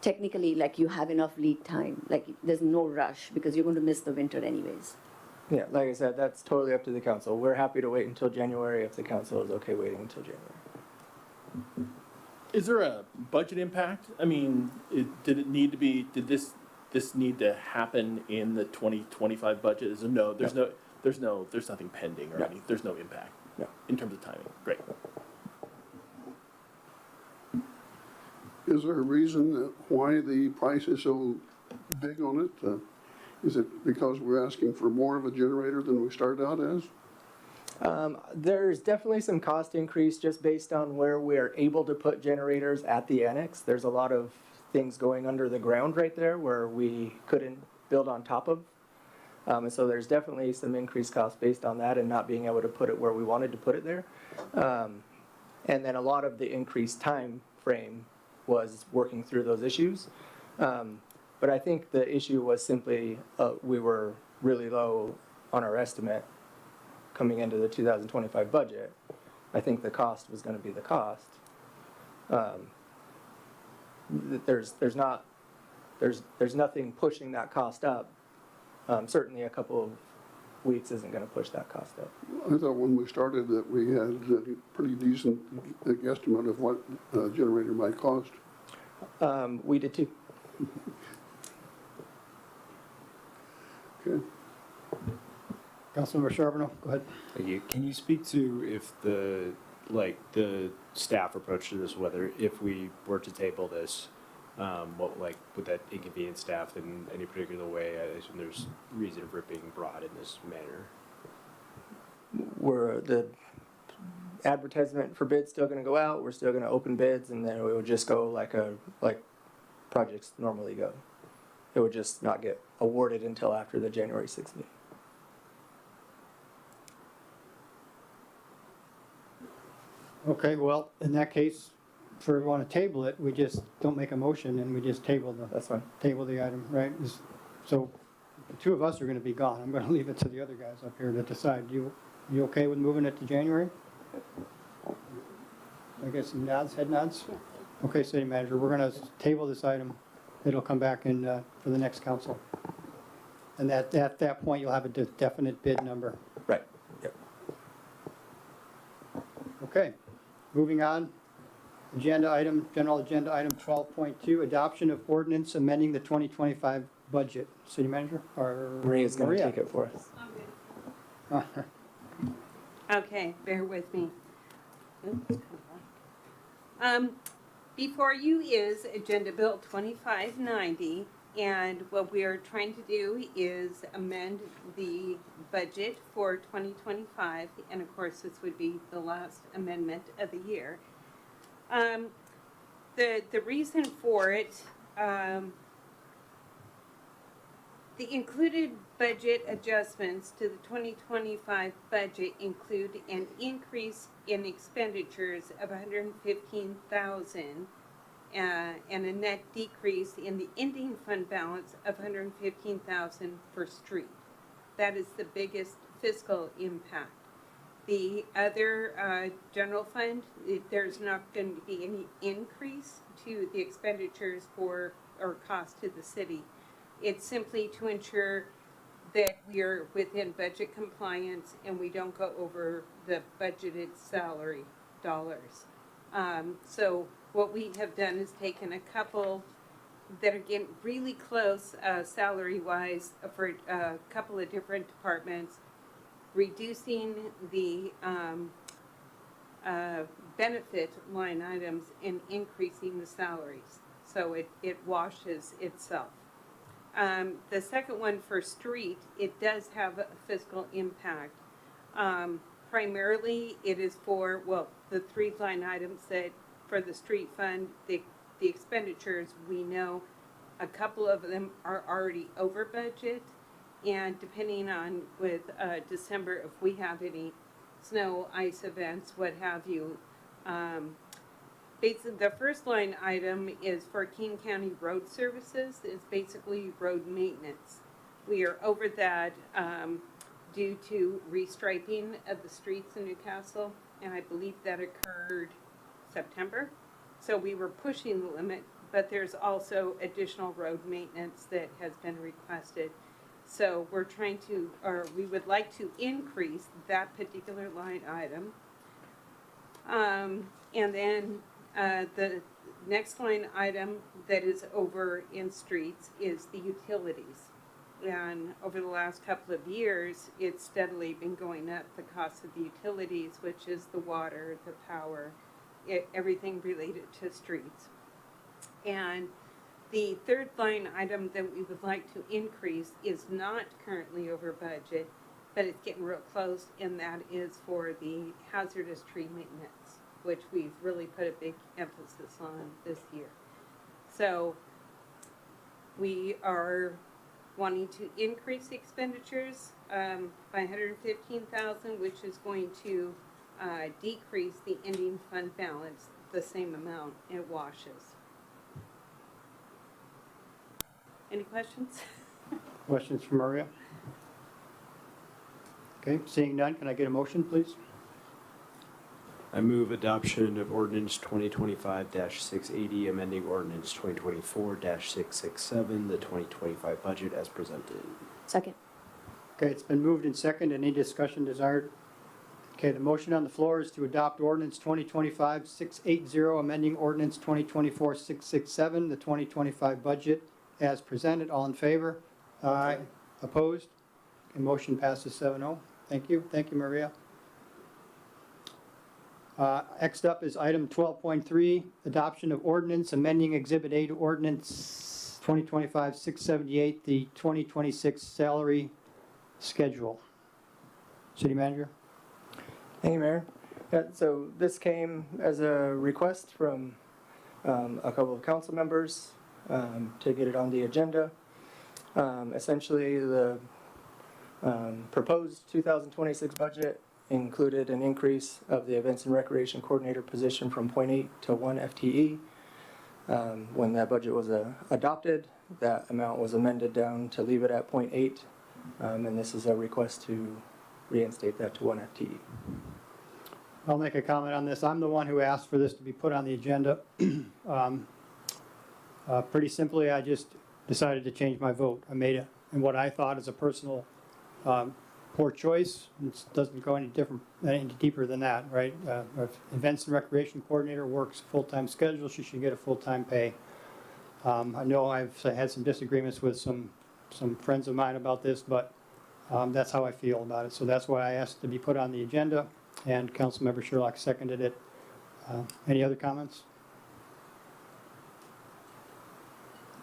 technically, like, you have enough lead time. Like, there's no rush because you're going to miss the winter anyways. Yeah, like I said, that's totally up to the council. We're happy to wait until January if the council is okay waiting until January. Is there a budget impact? I mean, did this need to happen in the 2025 budget? Is there there's nothing pending or anything. There's no impact. No. In terms of timing. Great. Is there a reason why the price is so big on it? Is it because we're asking for more of a generator than we started out as? There's definitely some cost increase just based on where we're able to put generators at the annex. There's a lot of things going under the ground right there where we couldn't build on top of. And so there's definitely some increased costs based on that and not being able to put it where we wanted to put it there. And then a lot of the increased time frame was working through those issues. But I think the issue was simply we were really low on our estimate coming into the 2025 budget. I think the cost was going to be the cost. There's nothing pushing that cost up. Certainly a couple of weeks isn't going to push that cost up. I thought when we started that we had a pretty decent guesstimate of what a generator might cost. We did too. Okay. Councilmember Charbonneau, go ahead. Thank you. Can you speak to if the staff approach to this, whether if we were to table this, what would that inconvenience staff in any particular way? I assume there's reason for it being brought in this manner. Were the advertisement for bids still going to go out? We're still going to open bids, and then we would just go like projects normally go. It would just not get awarded until after the January 6th meeting. Okay, well, in that case, if we want to table it, we just don't make a motion and we just table That's fine. table the item, right? So the two of us are going to be gone. I'm going to leave it to the other guys up here to decide. You okay with moving it to January? I guess some nods, head nods? Okay, city manager, we're going to table this item. It'll come back in for the next council. And at that point, you'll have a definite bid number. Right. Yep. Okay, moving on. General agenda item 12.2, adoption of ordinance amending the 2025 budget. City manager or Maria's going to take it for us. Okay, bear with me. Before you is Agenda Bill 2590, and what we are trying to do is amend the budget for 2025, and of course this would be the last amendment of the year. The reason for it, the included budget adjustments to the 2025 budget include an increase in expenditures of $115,000 and a net decrease in the ending fund balance of $115,000 for street. That is the biggest fiscal impact. The other general fund, there's not going to be any increase to the expenditures for or cost to the city. It's simply to ensure that we are within budget compliance and we don't go over the budgeted salary dollars. So what we have done is taken a couple that are getting really close salary-wise for a couple of different departments, reducing the benefit line items and increasing the salaries. So it washes itself. The second one for street, it does have a fiscal impact. Primarily, it is for, well, the three line items that for the street fund, the expenditures, we know a couple of them are already over budget. And depending on with December, if we have any snow, ice events, what have you, basically the first line item is for King County Road Services. It's basically road maintenance. We are over that due to restriping of the streets in Newcastle, and I believe that occurred September. So we were pushing the limit, but there's also additional road maintenance that has been requested. So we're trying to, or we would like to increase that particular line item. And then the next line item that is over in streets is the utilities. And over the last couple of years, it's steadily been going up, the cost of the utilities, which is the water, the power, everything related to streets. And the third line item that we would like to increase is not currently over budget, but it's getting real close, and that is for the hazardous tree maintenance, which we've really put a big emphasis on this year. So we are wanting to increase expenditures by 115,000, which is going to decrease the ending fund balance the same amount. It washes. Any questions? Questions for Maria? Okay, seeing none, can I get a motion, please? I move adoption of ordinance 2025-680, amending ordinance 2024-667, the 2025 budget as presented. Second. Okay, it's been moved and second. Any discussion desired? Okay, the motion on the floor is to adopt ordinance 2025-680, amending ordinance 2024-667, the 2025 budget as presented. All in favor? Aye. Opposed? Okay, motion passes 7-0. Thank you. Thank you, Maria. Next up is item 12.3, adoption of ordinance amending Exhibit A to ordinance 2025-678, the 2026 salary schedule. City Manager? Thank you, Mayor. Yeah, so this came as a request from a couple of council members to get it on the agenda. Essentially, the proposed 2026 budget included an increase of the events and recreation coordinator position from 0.8 to 1 FTE. When that budget was adopted, that amount was amended down to leave it at 0.8, and this is a request to reinstate that to 1 FTE. I'll make a comment on this. I'm the one who asked for this to be put on the agenda. Pretty simply, I just decided to change my vote. I made it in what I thought is a personal poor choice. It doesn't go any deeper than that, right? If events and recreation coordinator works a full-time schedule, she should get a full-time pay. I know I've had some disagreements with some friends of mine about this, but that's how I feel about it. So that's why I asked to be put on the agenda, and Councilmember Sherlock seconded it. Any other comments?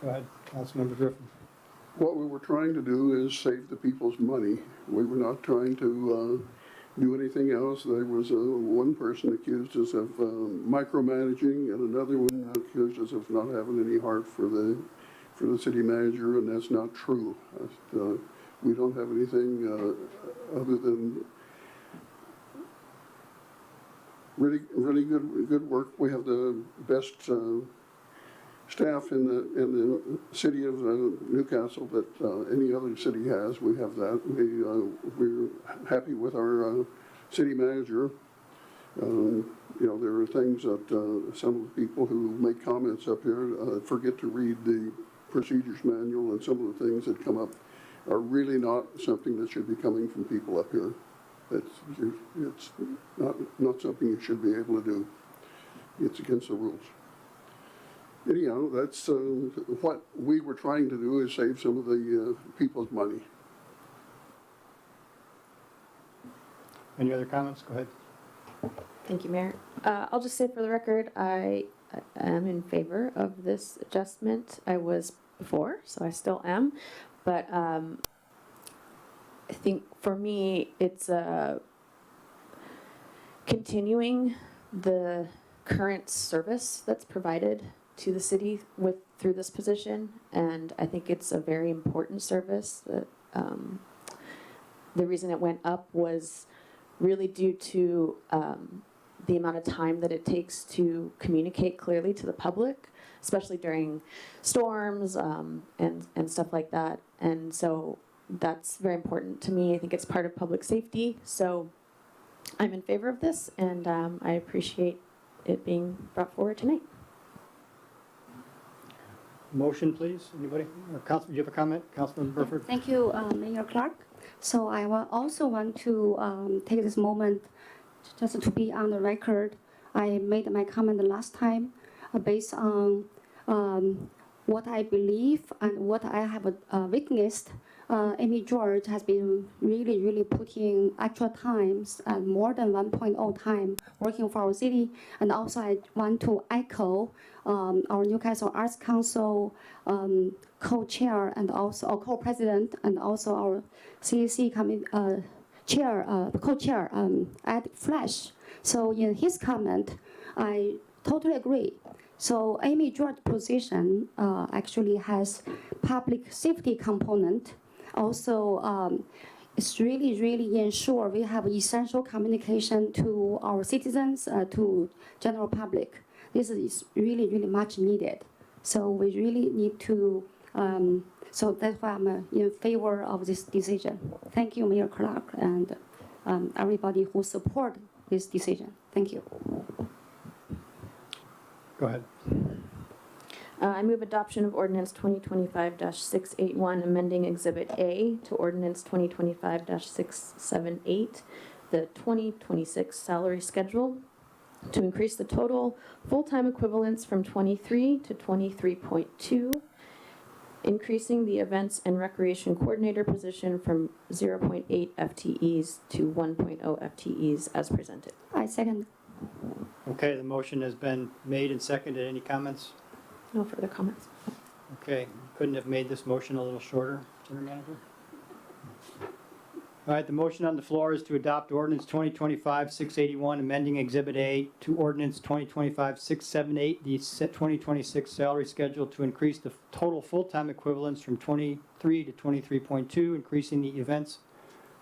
Go ahead, Councilmember Griffin. What we were trying to do is save the people's money. We were not trying to do anything else. There was one person accused us of micromanaging, and another one accused us of not having any heart for the city manager, and that's not true. We don't have anything other than really good work. We have the best staff in the city of Newcastle that any other city has. We have that. We're happy with our city manager. You know, there are things that some of the people who make comments up here forget to read the procedures manual, and some of the things that come up are really not something that should be coming from people up here. It's not something you should be able to do. It's against the rules. Anyhow, that's what we were trying to do, is save some of the people's money. Any other comments? Go ahead. Thank you, Mayor. I'll just say for the record, I am in favor of this adjustment. I was before, so I still am. But I think for me, it's continuing the current service that's provided to the city through this position, and I think it's a very important service. That the reason it went up was really due to the amount of time that it takes to communicate clearly to the public, especially during storms and stuff like that. And so that's very important to me. I think it's part of public safety. So I'm in favor of this, and I appreciate it being brought forward tonight. Motion, please. Anybody? Council, do you have a comment? Councilman Burford? Thank you, Mayor Clark. So I also want to take this moment just to be on the record. I made my comment last time based on what I believe and what I have witnessed. Amy George has been really putting extra times and more than 1.0 time working for our city. And also I want to echo our Newcastle Arts Council co-chair and also our co-president, and also our CAC co-chair, Ed Flash. So in his comment, I totally agree. So Amy George's position actually has public safety component. Also, it's really ensure we have essential communication to our citizens, to general public. This is really much needed. So we really need to, so that's why I'm in favor of this decision. Thank you, Mayor Clark, and everybody who support this decision. Thank you. Go ahead. I move adoption of ordinance 2025-681, amending Exhibit A to ordinance 2025-678, the 2026 salary schedule, to increase the total full-time equivalents from 23 to 23.2, increasing the events and recreation coordinator position from 0.8 FTEs to 1.0 FTEs as presented. I second. Okay, the motion has been made and seconded. Any comments? No further comments. Okay, couldn't have made this motion a little shorter, General Manager? All right, the motion on the floor is to adopt ordinance 2025-681, amending Exhibit A to ordinance 2025-678, the 2026 salary schedule to increase the total full-time equivalents from 23 to 23.2, increasing the events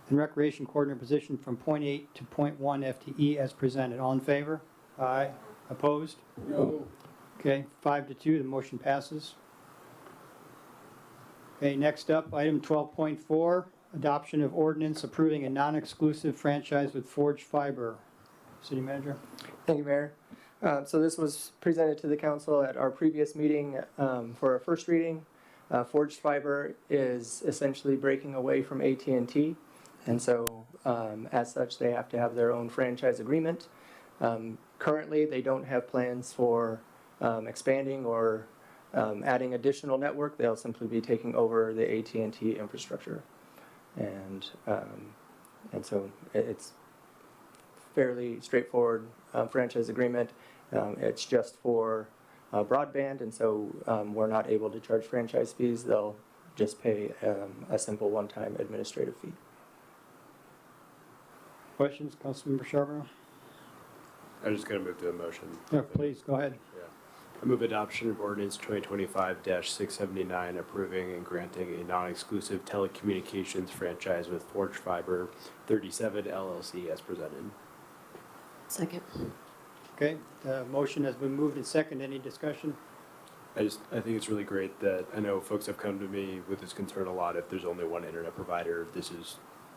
and recreation coordinator position from 0.8 to 0.1 FTE as presented. All in favor? Aye. Opposed? No. Okay, 5-2, the motion passes. Okay, next up, item 12.4, adoption of ordinance approving a non-exclusive franchise with Forge Fiber. City Manager? Thank you, Mayor. So this was presented to the council at our previous meeting for our first reading. Forged Fiber is essentially breaking away from AT&T, and so as such, they have to have their own franchise agreement. Currently, they don't have plans for expanding or adding additional network. They'll simply be taking over the AT&T infrastructure, and so it's fairly straightforward franchise agreement. It's just for broadband, and so we're not able to charge franchise fees. They'll just pay a simple one-time administrative fee. Questions, Councilmember Charbonneau? I'm just going to move to a motion. Yeah, please, go ahead. I move adoption of ordinance 2025-679, approving and granting a non-exclusive telecommunications franchise with Forge Fiber 37 LLC as presented. Second. Okay, the motion has been moved and seconded. Any discussion? I think it's really great that I know folks have come to me with this concern a lot. If there's only one internet provider,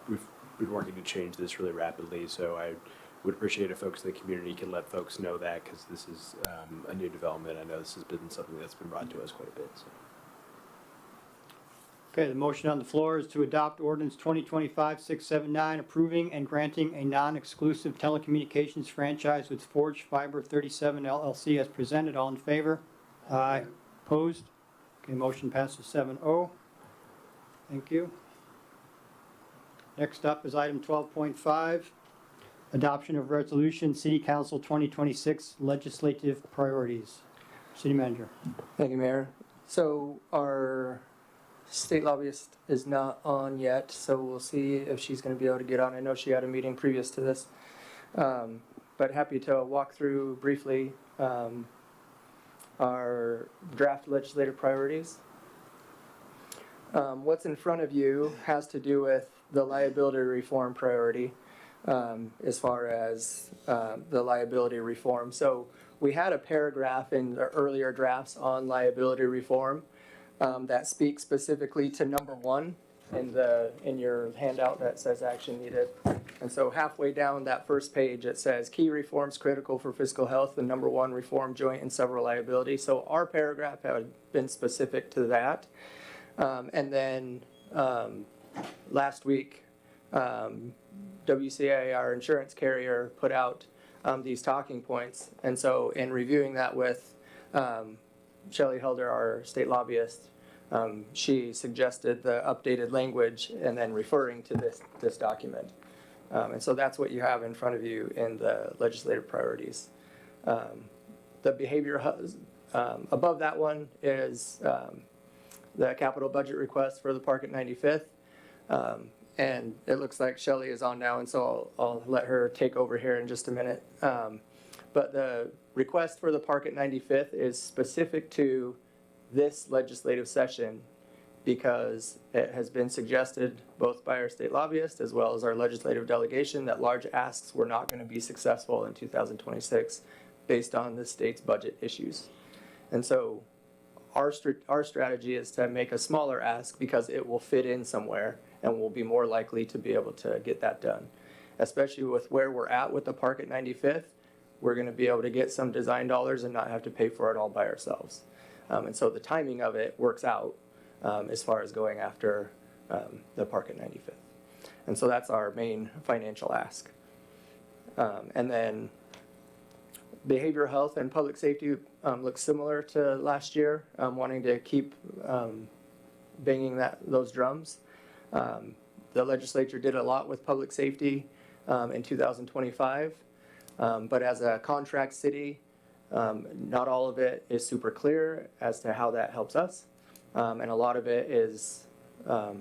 we've been working to change this really rapidly. So I would appreciate if folks in the community can let folks know that, because this is a new development. I know this has been something that's been brought to us quite a bit. So. Okay, the motion on the floor is to adopt ordinance 2025-679, approving and granting a non-exclusive telecommunications franchise with Forge Fiber 37 LLC as presented. All in favor? Aye. Opposed? Okay, motion passes 7-0. Thank you. Next up is item 12.5, adoption of resolution City Council 2026 legislative priorities. City Manager. Thank you, Mayor. So our state lobbyist is not on yet, so we'll see if she's going to be able to get on. I know she had a meeting previous to this, but happy to walk through briefly our draft legislative priorities. What's in front of you has to do with the liability reform priority as far as the liability reform. So we had a paragraph in the earlier drafts on liability reform that speaks specifically to number 1 in your handout that says action needed. And so halfway down that first page, it says key reforms critical for fiscal health, and number 1, reform joint and several liability. So our paragraph had been specific to that. And then last week, WCA, our insurance carrier, put out these talking points. And so in reviewing that with Shelley Helder, our state lobbyist, she suggested the updated language and then referring to this document. And so that's what you have in front of you in the legislative priorities. The behavior above that one is the capital budget request for the park at 95th. And it looks like Shelley is on now, and so I'll let her take over here in just a minute. But the request for the park at 95th is specific to this legislative session because it has been suggested both by our state lobbyist as well as our legislative delegation that large asks were not going to be successful in 2026 based on the state's budget issues. And so our strategy is to make a smaller ask because it will fit in somewhere and we'll be more likely to be able to get that done. Especially with where we're at with the park at 95th, we're going to be able to get some design dollars and not have to pay for it all by ourselves. And so the timing of it works out as far as going after the park at 95th. And so that's our main financial ask. And then behavioral health and public safety looks similar to last year, wanting to keep banging those drums. The legislature did a lot with public safety in 2025, but as a contract city, not all of it is super clear as to how that helps us, and a lot of it is a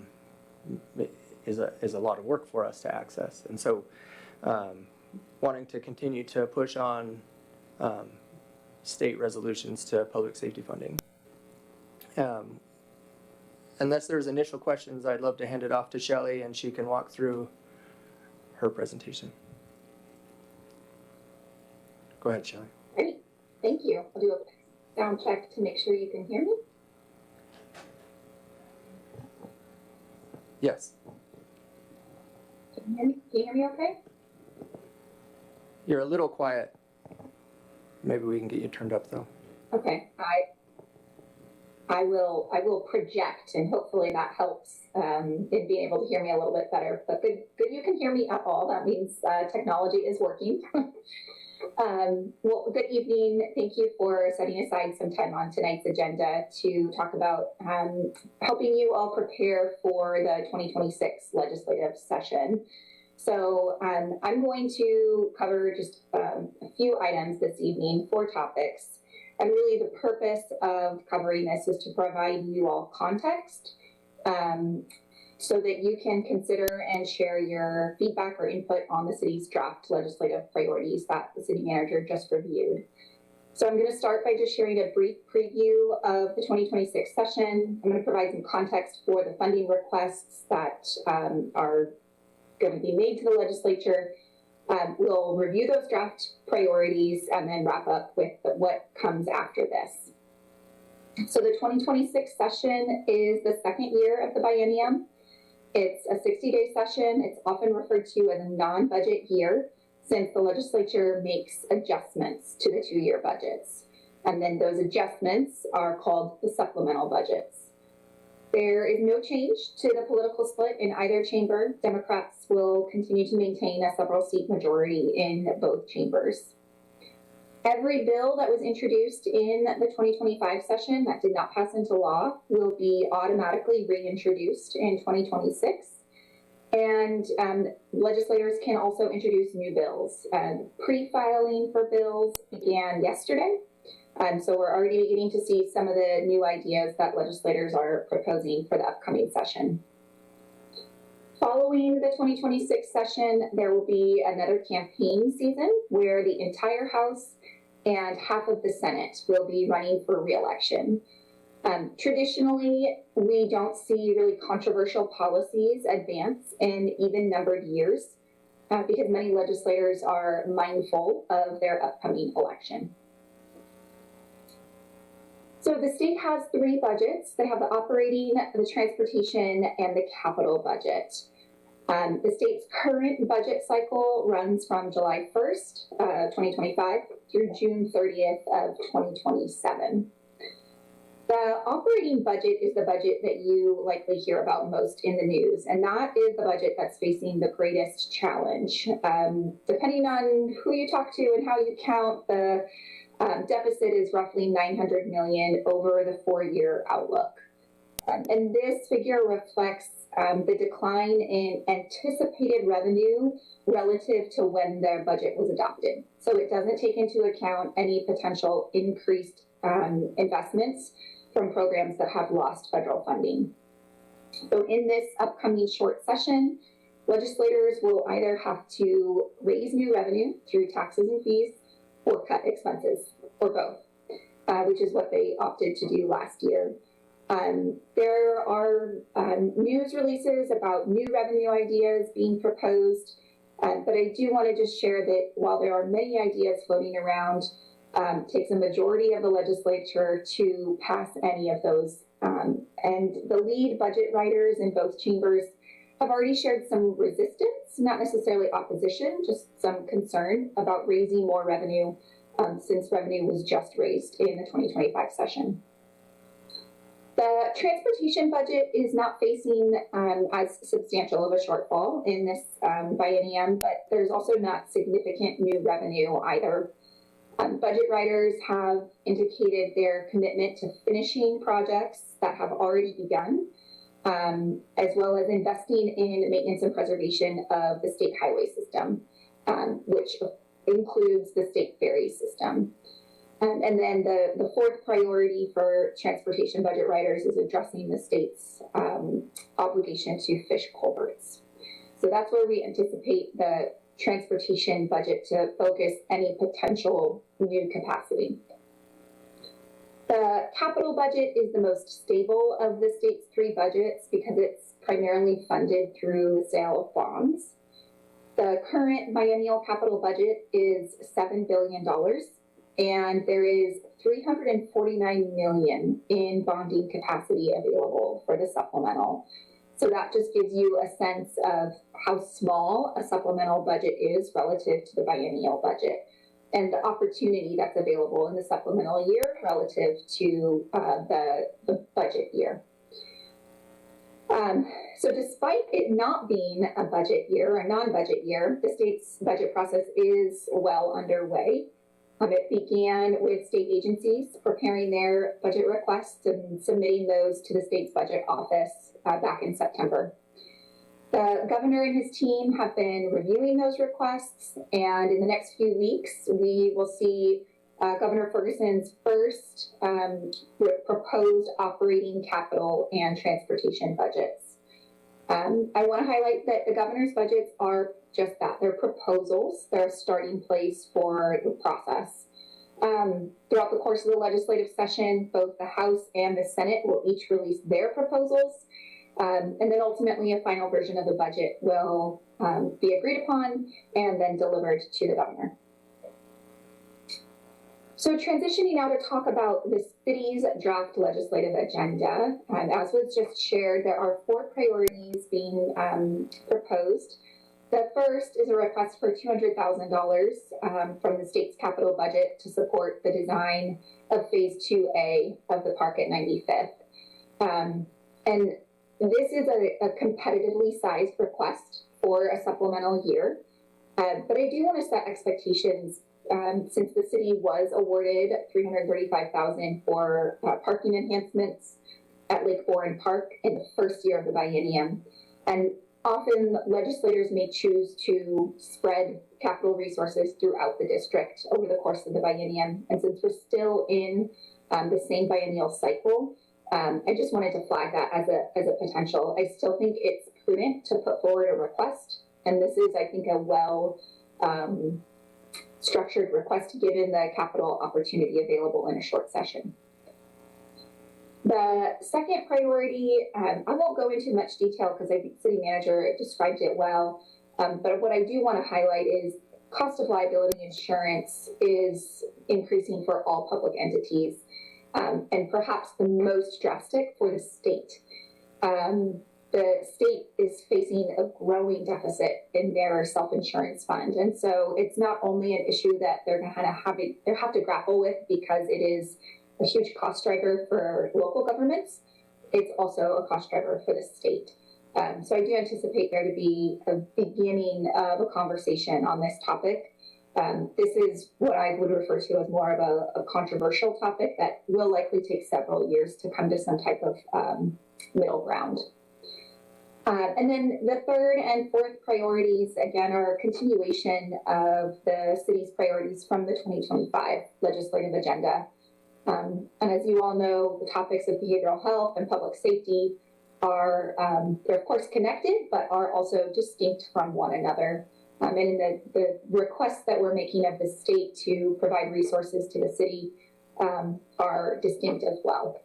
lot of work for us to access. And so, wanting to continue to push on state resolutions to public safety funding. Unless there's initial questions, I'd love to hand it off to Shelley and she can walk through her presentation. Go ahead, Shelley. Great, thank you. I'll do a sound check to make sure you can hear me. Yes. Can you hear me? Can you hear me okay? You're a little quiet. Maybe we can get you turned up though. Okay, I will project and hopefully that helps in being able to hear me a little bit better. But good you can hear me at all. That means technology is working. Well, good evening. Thank you for setting aside some time on tonight's agenda to talk about helping you all prepare for the 2026 legislative session. So I'm going to cover just a few items this evening, 4 topics. And really the purpose of covering this is to provide you all context so that you can consider and share your feedback or input on the city's draft legislative priorities that the city manager just reviewed. So I'm going to start by just sharing a brief preview of the 2026 session. I'm going to provide some context for the funding requests that are going to be made to the legislature. We'll review those draft priorities and then wrap up with what comes after this. So the 2026 session is the second year of the biennium. It's a 60-day session. It's often referred to as a non-budget year since the legislature makes adjustments to the 2-year budgets. And then those adjustments are called the supplemental budgets. There is no change to the political split in either chamber. Democrats will continue to maintain a several-seat majority in both chambers. Every bill that was introduced in the 2025 session that did not pass into law will be automatically reintroduced in 2026. And legislators can also introduce new bills. Pre-filing for bills began yesterday. So we're already beginning to see some of the new ideas that legislators are proposing for the upcoming session. Following the 2026 session, there will be another campaign season where the entire House and half of the Senate will be running for re-election. Traditionally, we don't see really controversial policies advance in even-numbered years because many legislators are mindful of their upcoming election. So the state has 3 budgets. They have the operating, the transportation, and the capital budget. The state's current budget cycle runs from July 1st, 2025 through June 30th of 2027. The operating budget is the budget that you likely hear about most in the news, and that is the budget that's facing the greatest challenge. Depending on who you talk to and how you count, the deficit is roughly $900 million over the 4-year outlook. And this figure reflects the decline in anticipated revenue relative to when their budget was adopted. So it doesn't take into account any potential increased investments from programs that have lost federal funding. So in this upcoming short session, legislators will either have to raise new revenue through taxes and fees or cut expenses, or both, which is what they opted to do last year. There are news releases about new revenue ideas being proposed, but I do want to just share that while there are many ideas floating around, it takes a majority of the legislature to pass any of those. And the lead budget writers in both chambers have already shared some resistance, not necessarily opposition, just some concern about raising more revenue since revenue was just raised in the 2025 session. The transportation budget is not facing as substantial of a shortfall in this biennium, but there's also not significant new revenue either. Budget writers have indicated their commitment to finishing projects that have already begun, as well as investing in maintenance and preservation of the state highway system, which includes the state ferry system. And then the fourth priority for transportation budget writers is addressing the state's obligation to fish culverts. So that's where we anticipate the transportation budget to focus any potential new capacity. The capital budget is the most stable of the state's three budgets because it's primarily funded through the sale of bonds. The current biennial capital budget is $7 billion, and there is $349 million in bonding capacity available for the supplemental. So that just gives you a sense of how small a supplemental budget is relative to the biennial budget and the opportunity that's available in the supplemental year relative to the budget year. So despite it not being a budget year or a non-budget year, the state's budget process is well underway. It began with state agencies preparing their budget requests and submitting those to the state's budget office back in September. The governor and his team have been reviewing those requests, and in the next few weeks, we will see Governor Ferguson's first proposed operating capital and transportation budgets. I want to highlight that the governor's budgets are just that. They're proposals. They're a starting place for the process. Throughout the course of the legislative session, both the House and the Senate will each release their proposals. And then ultimately a final version of the budget will be agreed upon and then delivered to the governor. So transitioning now to talk about the city's draft legislative agenda. As was just shared, there are 4 priorities being proposed. The first is a request for $200,000 from the state's capital budget to support the design of Phase 2A of the park at 95th. And this is a competitively sized request for a supplemental year, but I do want to set expectations since the city was awarded $335,000 for parking enhancements at Lake Boren Park in the first year of the biennium. And often legislators may choose to spread capital resources throughout the district over the course of the biennium. And since we're still in the same biennial cycle, I just wanted to flag that as a potential. I still think it's prudent to put forward a request, and this is, I think, a well structured request given the capital opportunity available in a short session. The second priority, I won't go into much detail because I think the city manager described it well, but what I do want to highlight is cost of liability insurance is increasing for all public entities. And perhaps the most drastic for the state. The state is facing a growing deficit in their self-insurance fund. And so it's not only an issue that they're going to have to grapple with because it is a huge cost driver for local governments, it's also a cost driver for the state. So I do anticipate there to be a beginning of a conversation on this topic. This is what I would refer to as more of a controversial topic that will likely take several years to come to some type of middle ground. And then the third and fourth priorities, again, are a continuation of the city's priorities from the 2025 legislative agenda. And as you all know, the topics of behavioral health and public safety are, they're of course connected, but are also distinct from one another. And in the requests that we're making of the state to provide resources to the city are distinct as well.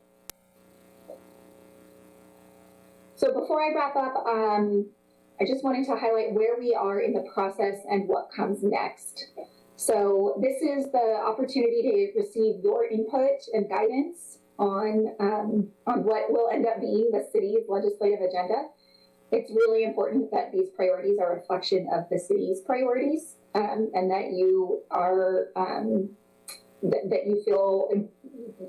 So before I wrap up, I just wanted to highlight where we are in the process and what comes next. So this is the opportunity to receive your input and guidance on what will end up being the city's legislative agenda. It's really important that these priorities are a reflection of the city's priorities, and that you are that you feel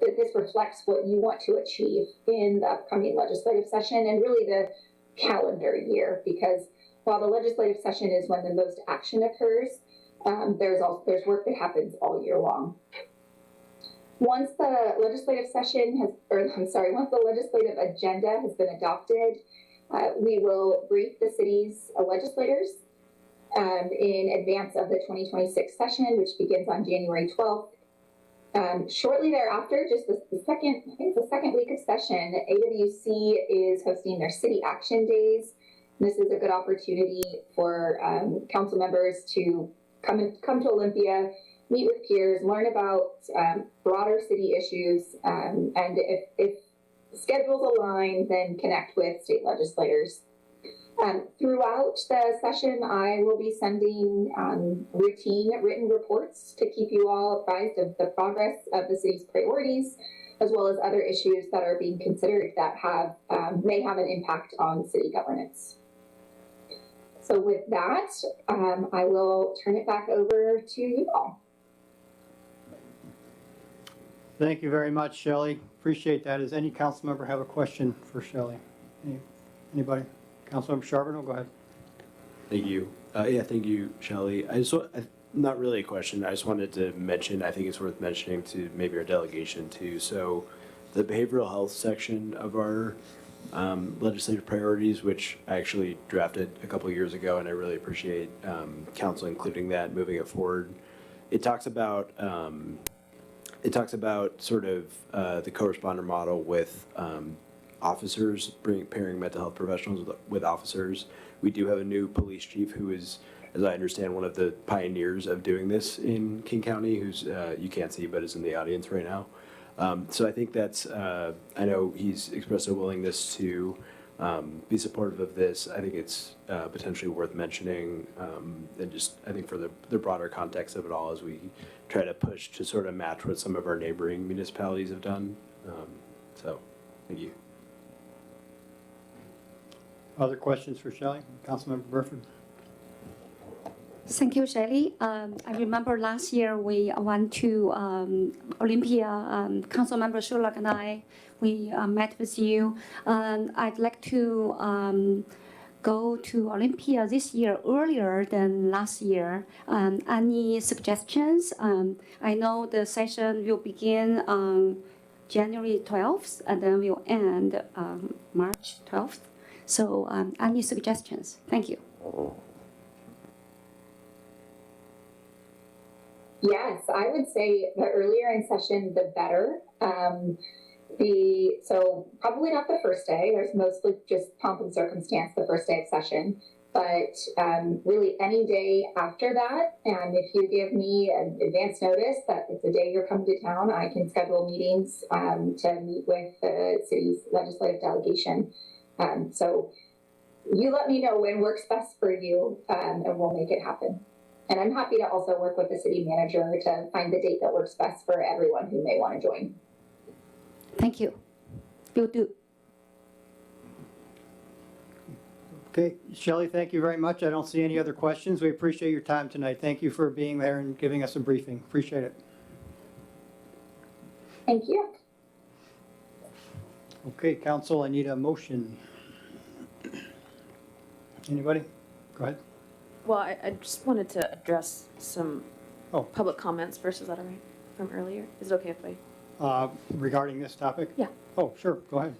that this reflects what you want to achieve in the upcoming legislative session and really the calendar year. Because while the legislative session is when the most action occurs, there's work that happens all year long. Once the legislative session has, once the legislative agenda has been adopted, we will brief the city's legislators in advance of the 2026 session, which begins on January 12th. Shortly thereafter, just the second week of session, AWC is hosting their City Action Days. This is a good opportunity for council members to come to Olympia, meet with peers, learn about broader city issues, and if schedules align, then connect with state legislators. Throughout the session, I will be sending routine written reports to keep you all apprised of the progress of the city's priorities, as well as other issues that are being considered that may have an impact on city governance. So with that, I will turn it back over to you all. Thank you very much, Shelley. Appreciate that. Does any council member have a question for Shelley? Anybody? Councilmember Charbonneau, go ahead. Thank you. Yeah, thank you, Shelley. Not really a question. I just wanted to mention, I think it's worth mentioning to maybe our delegation too. So the behavioral health section of our legislative priorities, which I actually drafted a couple of years ago, and I really appreciate council including that, moving it forward. It talks about sort of the co-responder model with officers, pairing mental health professionals with officers. We do have a new police chief who is, as I understand, one of the pioneers of doing this in King County, who's you can't see but is in the audience right now. So I think that's, I know he's expressed a willingness to be supportive of this. I think it's potentially worth mentioning, and just I think for the broader context of it all as we try to push to sort of match what some of our neighboring municipalities have done. So, thank you. Other questions for Shelley? Councilmember Burford. Thank you, Shelley. I remember last year we went to Olympia. Councilmember Schulak and I, we met with you. I'd like to go to Olympia this year earlier than last year. Any suggestions? I know the session will begin on January 12th and then will end March 12th. So any suggestions? Thank you. Yes, I would say the earlier in session, the better. So probably not the first day. There's mostly just pomp and circumstance the first day of session. But really any day after that, and if you give me an advance notice that it's the day you're coming to town, I can schedule meetings to meet with the city's legislative delegation. So you let me know when works best for you, and we'll make it happen. And I'm happy to also work with the city manager to find the date that works best for everyone who may want to join. Thank you. Will do. Okay, Shelley, thank you very much. I don't see any other questions. We appreciate your time tonight. Thank you for being there and giving us a briefing. Appreciate it. Thank you. Okay, council, I need a motion. Anybody? Go ahead. Well, I just wanted to address some public comments first. Is that all right? From earlier? Is it okay if I? Regarding this topic? Yeah. Oh, sure. Go ahead.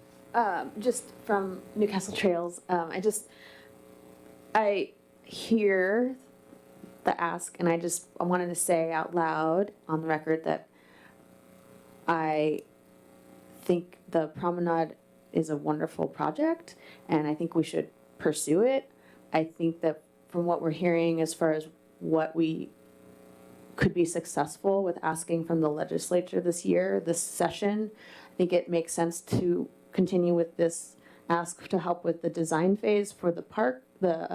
Just from Newcastle Trails, I hear the ask, and I wanted to say out loud on the record that I think the promenade is a wonderful project, and I think we should pursue it. I think that from what we're hearing as far as what we could be successful with asking from the legislature this year, this session, I think it makes sense to continue with this ask to help with the design phase for the park, the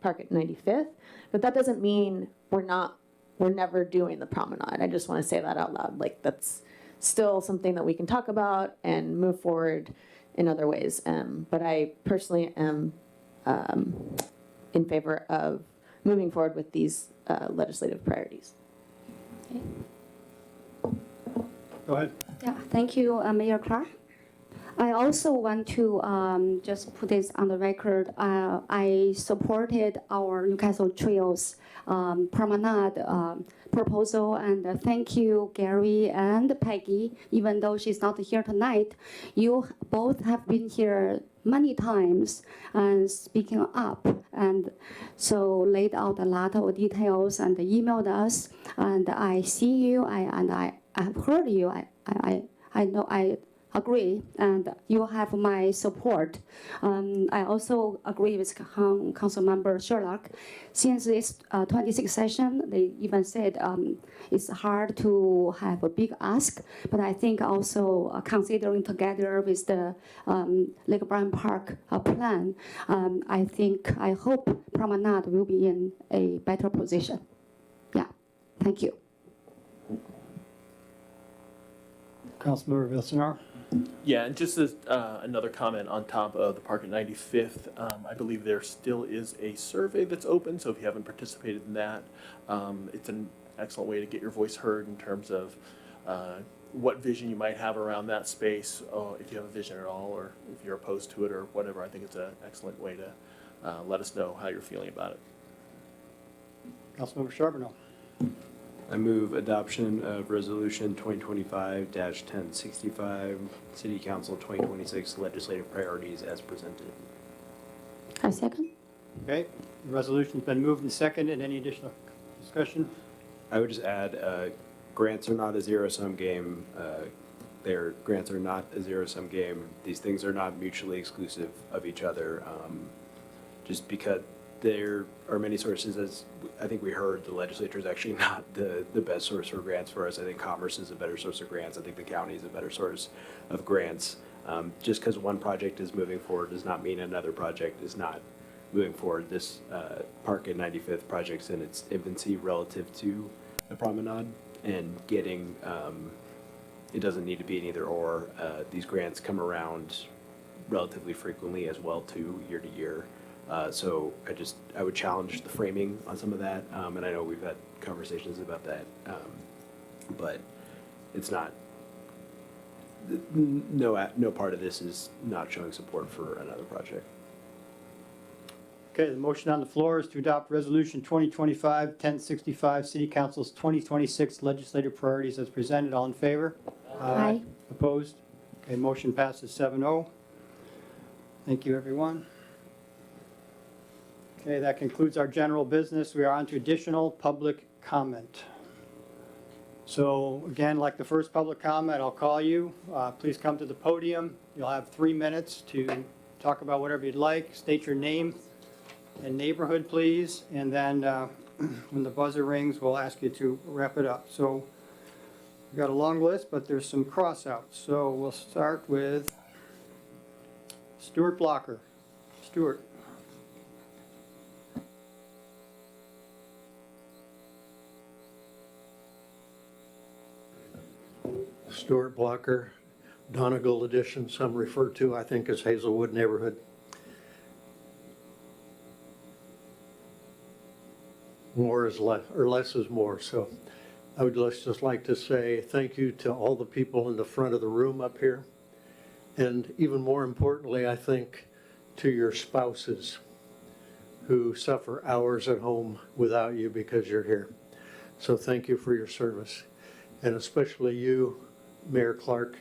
park at 95th. But that doesn't mean we're never doing the promenade. I just want to say that out loud. Like, that's still something that we can talk about and move forward in other ways. But I personally am in favor of moving forward with these legislative priorities. Okay. Go ahead. Yeah, thank you, Mayor Clark. I also want to just put this on the record. I supported our Newcastle Trails promenade proposal, and thank you, Gary and Peggy. Even though she's not here tonight, you both have been here many times and speaking up, and so laid out a lot of details and emailed us. And I see you, I have heard you. I know I agree, and you have my support. I also agree with Councilmember Sherlock. Since this 26th session, they even said it's hard to have a big ask, but I think also considering together with the Lake Bryan Park plan, I hope Promenade will be in a better position. Yeah, thank you. Councilmember Villasenor. Yeah, and just as another comment on top of the park at 95th, I believe there still is a survey that's open, so if you haven't participated in that, it's an excellent way to get your voice heard in terms of what vision you might have around that space, if you have a vision at all, or if you're opposed to it or whatever. I think it's an excellent way to let us know how you're feeling about it. Councilmember Charbonneau. I move adoption of Resolution 2025-1065, City Council 2026 legislative priorities as presented. I second. Okay, the resolution's been moved and seconded. Any additional discussion? I would just add, grants are not a zero-sum game. Grants are not a zero-sum game. These things are not mutually exclusive of each other. Just because there are many sources, as I think we heard, the legislature is actually not the best source for grants for us. I think Commerce is a better source of grants. I think the county is a better source of grants. Just because one project is moving forward does not mean another project is not moving forward. This Park at 95th project's in its infancy relative to the promenade, and getting, it doesn't need to be an either or. These grants come around relatively frequently as well too, year to year. So I would challenge the framing on some of that, and I know we've had conversations about that, but it's not, no part of this is not showing support for another project. Okay, the motion on the floor is to adopt Resolution 2025-1065, City Council's 2026 legislative priorities as presented. All in favor? Aye. Opposed? Okay, motion passes 7-0. Thank you, everyone. Okay, that concludes our general business. We are on to additional public comment. So again, like the first public comment, I'll call you. Please come to the podium. You'll have 3 minutes to talk about whatever you'd like. State your name and neighborhood, please. And then when the buzzer rings, we'll ask you to wrap it up. So we've got a long list, but there's some crossouts. So we'll start with Stuart Blocker. Stuart. Stuart Blocker, Donegal Edition, some refer to, I think, as Hazelwood neighborhood. More is less, or less is more. So I would just like to say thank you to all the people in the front of the room up here. And even more importantly, I think, to your spouses who suffer hours at home without you because you're here. So thank you for your service. And especially you, Mayor Clark,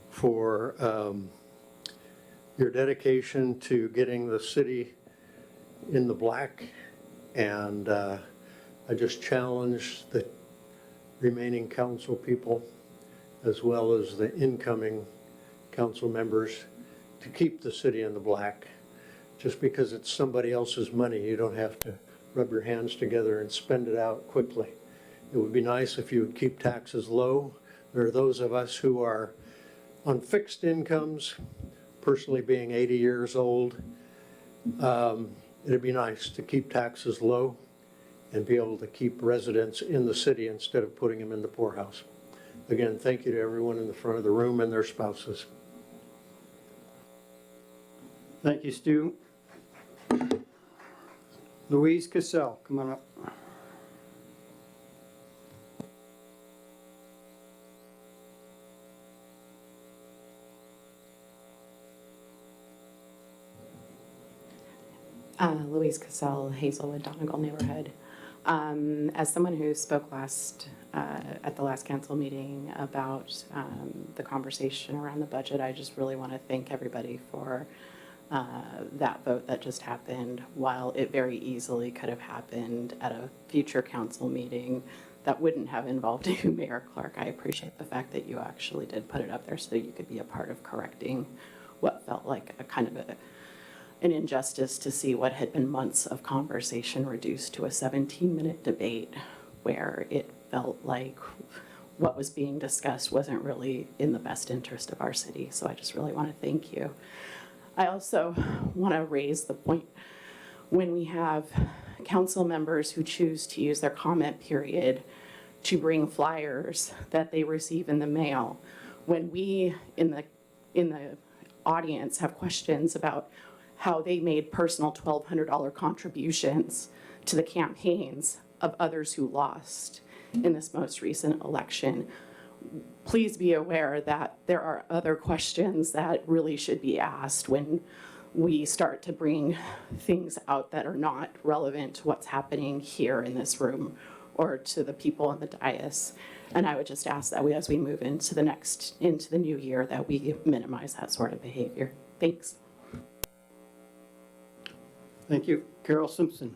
for your dedication to getting the city in the black. And I just challenge the remaining council people, as well as the incoming council members, to keep the city in the black. Just because it's somebody else's money, you don't have to rub your hands together and spend it out quickly. It would be nice if you would keep taxes low. There are those of us who are on fixed incomes, personally being 80 years old. It'd be nice to keep taxes low and be able to keep residents in the city instead of putting them in the poorhouse. Again, thank you to everyone in the front of the room and their spouses. Thank you, Stu. Louise Cassell, come on up. Louise Cassell, Hazelwood, Donegal neighborhood. As someone who spoke at the last council meeting about the conversation around the budget, I just really want to thank everybody for that vote that just happened. While it very easily could have happened at a future council meeting that wouldn't have involved you, Mayor Clark, I appreciate the fact that you actually did put it up there so you could be a part of correcting what felt like a kind of an injustice to see what had been months of conversation reduced to a 17-minute debate where it felt like what was being discussed wasn't really in the best interest of our city. So I just really want to thank you. I also want to raise the point when we have council members who choose to use their comment period to bring flyers that they receive in the mail. When we in the audience have questions about how they made personal $1,200 contributions to the campaigns of others who lost in this most recent election, please be aware that there are other questions that really should be asked when we start to bring things out that are not relevant to what's happening here in this room or to the people on the dais. And I would just ask that as we move into the new year, that we minimize that sort of behavior. Thanks. Thank you. Carol Simpson.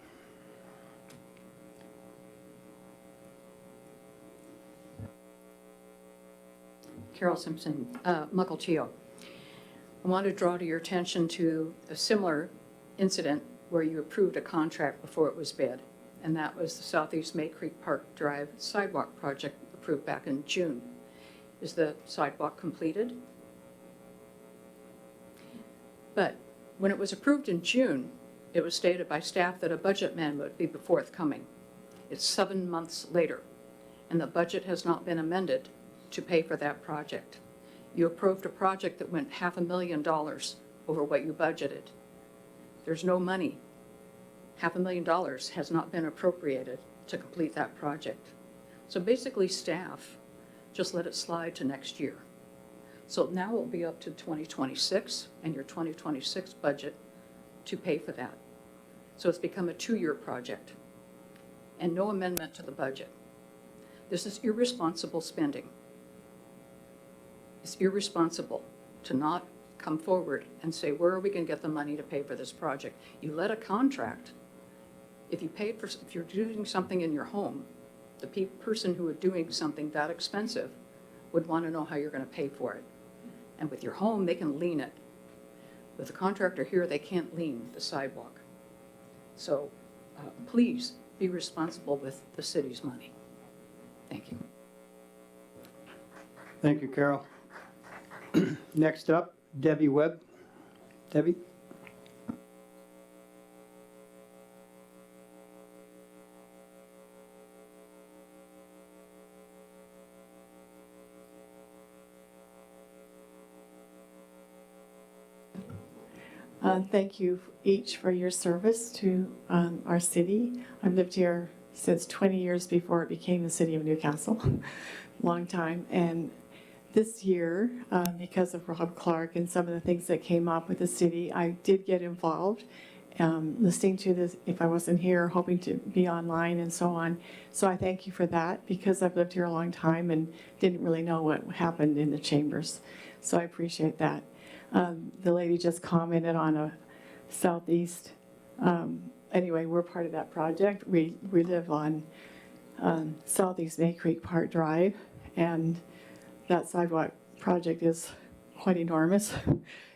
Carol Simpson, Mukilteo. I want to draw to your attention to a similar incident where you approved a contract before it was bid, and that was the Southeast May Creek Park Drive sidewalk project approved back in June. Is the sidewalk completed? But when it was approved in June, it was stated by staff that a budget amendment would be forthcoming. It's 7 months later, and the budget has not been amended to pay for that project. You approved a project that went $500,000 over what you budgeted. There's no money. $500,000 has not been appropriated to complete that project. So basically staff just let it slide to next year. So now it'll be up to 2026 and your 2026 budget to pay for that. So it's become a 2-year project and no amendment to the budget. This is irresponsible spending. It's irresponsible to not come forward and say, where are we going to get the money to pay for this project? You let a contract. If you're doing something in your home, the person who is doing something that expensive would want to know how you're going to pay for it. And with your home, they can lien it. With a contractor here, they can't lien the sidewalk. So please be responsible with the city's money. Thank you. Thank you, Carol. Next up, Debbie Webb. Debbie? Thank you each for your service to our city. I've lived here since 20 years before it became the city of Newcastle, long time. And this year, because of Rob Clark and some of the things that came up with the city, I did get involved, listening to this, if I wasn't here, hoping to be online and so on. So I thank you for that, because I've lived here a long time and didn't really know what happened in the chambers. So I appreciate that. The lady just commented on a southeast. Anyway, we're part of that project. We live on Southeast May Creek Park Drive, and that sidewalk project is quite enormous.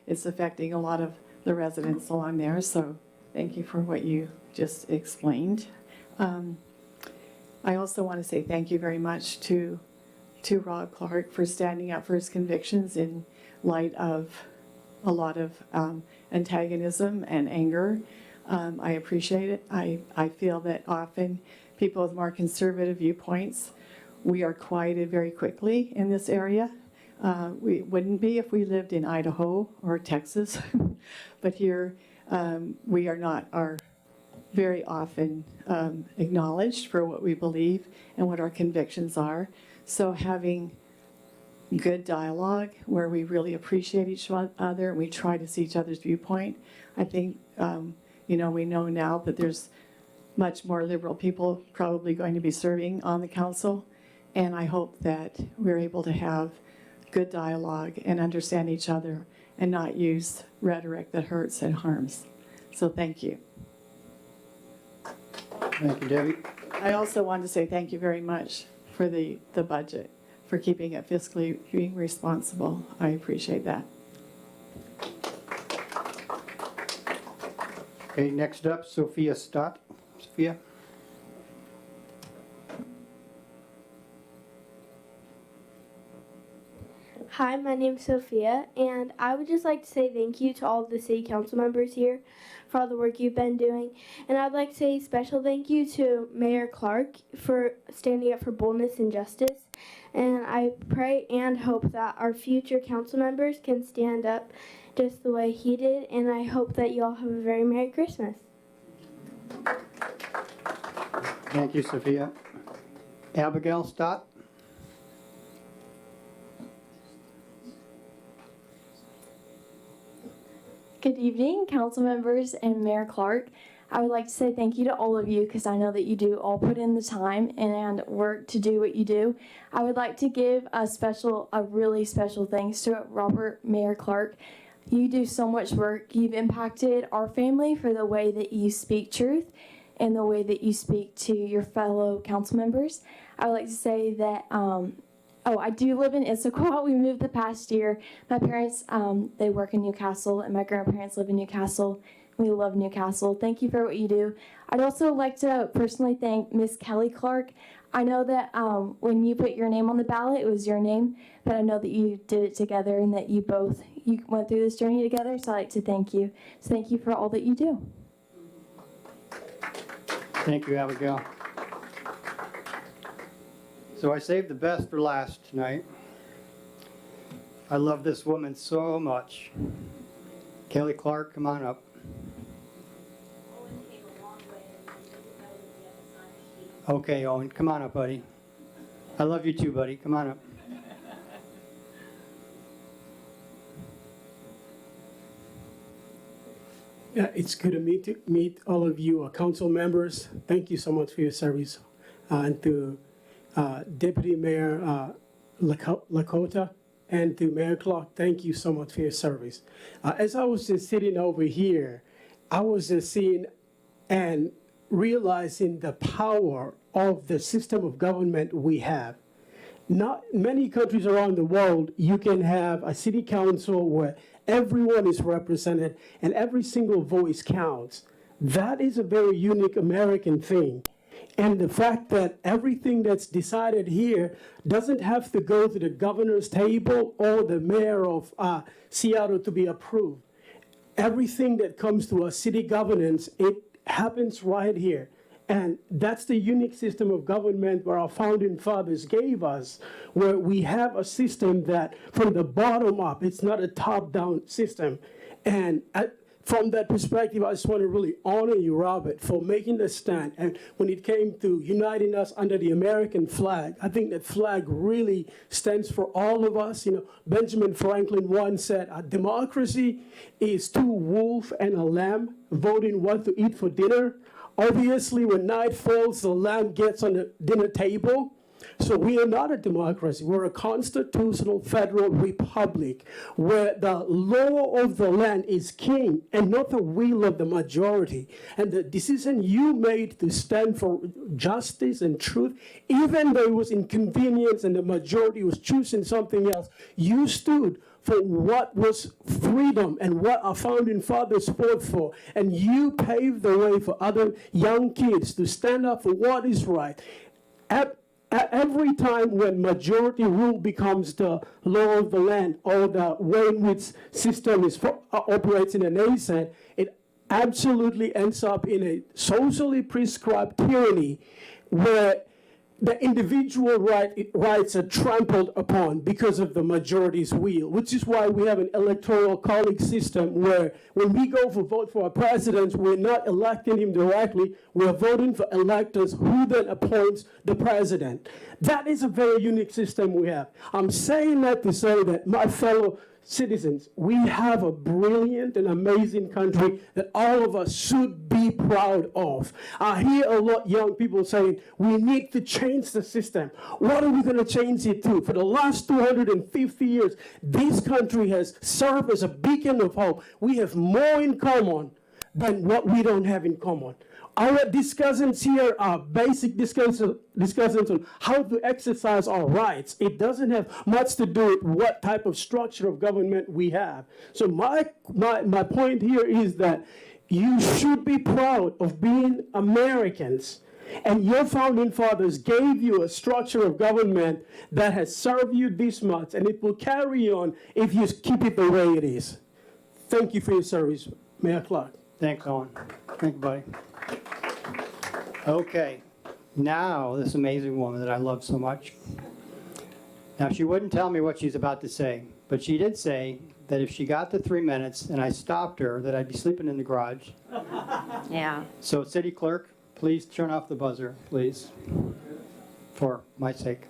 It's affecting a lot of the residents along there. So thank you for what you just explained. I also want to say thank you very much to Rob Clark for standing up for his convictions in light of a lot of antagonism and anger. I appreciate it. I feel that often people with more conservative viewpoints, we are quieted very quickly in this area. We wouldn't be if we lived in Idaho or Texas, but here we are very often acknowledged for what we believe and what our convictions are. So having good dialogue where we really appreciate each other and we try to see each other's viewpoint, I think, we know now that there's much more liberal people probably going to be serving on the council. And I hope that we're able to have good dialogue and understand each other and not use rhetoric that hurts and harms. So thank you. Thank you, Debbie. I also want to say thank you very much for the budget, for keeping it fiscally being responsible. I appreciate that. Okay, next up, Sophia Stott. Sophia? Hi, my name's Sophia, and I would just like to say thank you to all of the city council members here for all the work you've been doing. And I'd like to say a special thank you to Mayor Clark for standing up for boldness and justice. And I pray and hope that our future council members can stand up just the way he did. And I hope that you all have a very Merry Christmas. Thank you, Sophia. Abigail Stott? Good evening, council members and Mayor Clark. I would like to say thank you to all of you because I know that you do all put in the time and work to do what you do. I would like to give a really special thanks to Robert Mayor Clark. You do so much work. You've impacted our family for the way that you speak truth and the way that you speak to your fellow council members. I would like to say that I do live in Issaquah. We moved the past year. My parents, they work in Newcastle, and my grandparents live in Newcastle. We love Newcastle. Thank you for what you do. I'd also like to personally thank Miss Kelly Clark. I know that when you put your name on the ballot, it was your name, but I know that you did it together and that you went through this journey together, so I'd like to thank you. So thank you for all that you do. Thank you, Abigail. So I saved the best for last tonight. I love this woman so much. Kelly Clark, come on up. Okay, Owen, come on up, buddy. I love you too, buddy. Come on up. Yeah, it's good to meet all of you council members. Thank you so much for your service. And to Deputy Mayor Lakota and to Mayor Clark, thank you so much for your service. As I was just sitting over here, I was just seeing and realizing the power of the system of government we have. Not many countries around the world, you can have a city council where everyone is represented and every single voice counts. That is a very unique American thing. And the fact that everything that's decided here doesn't have to go to the governor's table or the mayor of Seattle to be approved. Everything that comes to a city governance, it happens right here. And that's the unique system of government where our founding fathers gave us, where we have a system that from the bottom up, it's not a top-down system. And from that perspective, I just want to really honor you, Robert, for making the stand. And when it came to uniting us under the American flag, I think that flag really stands for all of us. You know, Benjamin Franklin once said, democracy is two wolves and a lamb voting what to eat for dinner. Obviously, when night falls, the lamb gets on the dinner table. So we are not a democracy. We're a constitutional federal republic where the law of the land is king and not the will of the majority. And the decision you made to stand for justice and truth, even though it was inconvenience and the majority was choosing something else, you stood for what was freedom and what our founding fathers fought for. And you paved the way for other young kids to stand up for what is right. Every time when majority rule becomes the law of the land or the way in which system operates in a nation, it absolutely ends up in a socially prescribed tyranny where the individual rights are trampled upon because of the majority's will, which is why we have an electoral college system where when we go for vote for a president, we're not electing him directly, we're voting for electors who then appoints the president. That is a very unique system we have. I'm saying that to say that, my fellow citizens, we have a brilliant and amazing country that all of us should be proud of. I hear a lot of young people saying, we need to change the system. What are we going to change it to? For the last 250 years, this country has served as a beacon of hope. We have more in common than what we don't have in common. Our discussions here are basic discussions on how to exercise our rights. It doesn't have much to do with what type of structure of government we have. So my point here is that you should be proud of being Americans. And your founding fathers gave you a structure of government that has served you this much, and it will carry on if you keep it the way it is. Thank you for your service, Mayor Clark. Thanks, Owen. Thank you, buddy. Okay, now this amazing woman that I love so much. Now, she wouldn't tell me what she's about to say, but she did say that if she got to 3 minutes and I stopped her, that I'd be sleeping in the garage. Yeah. So, City Clerk, please turn off the buzzer, please, for my sake.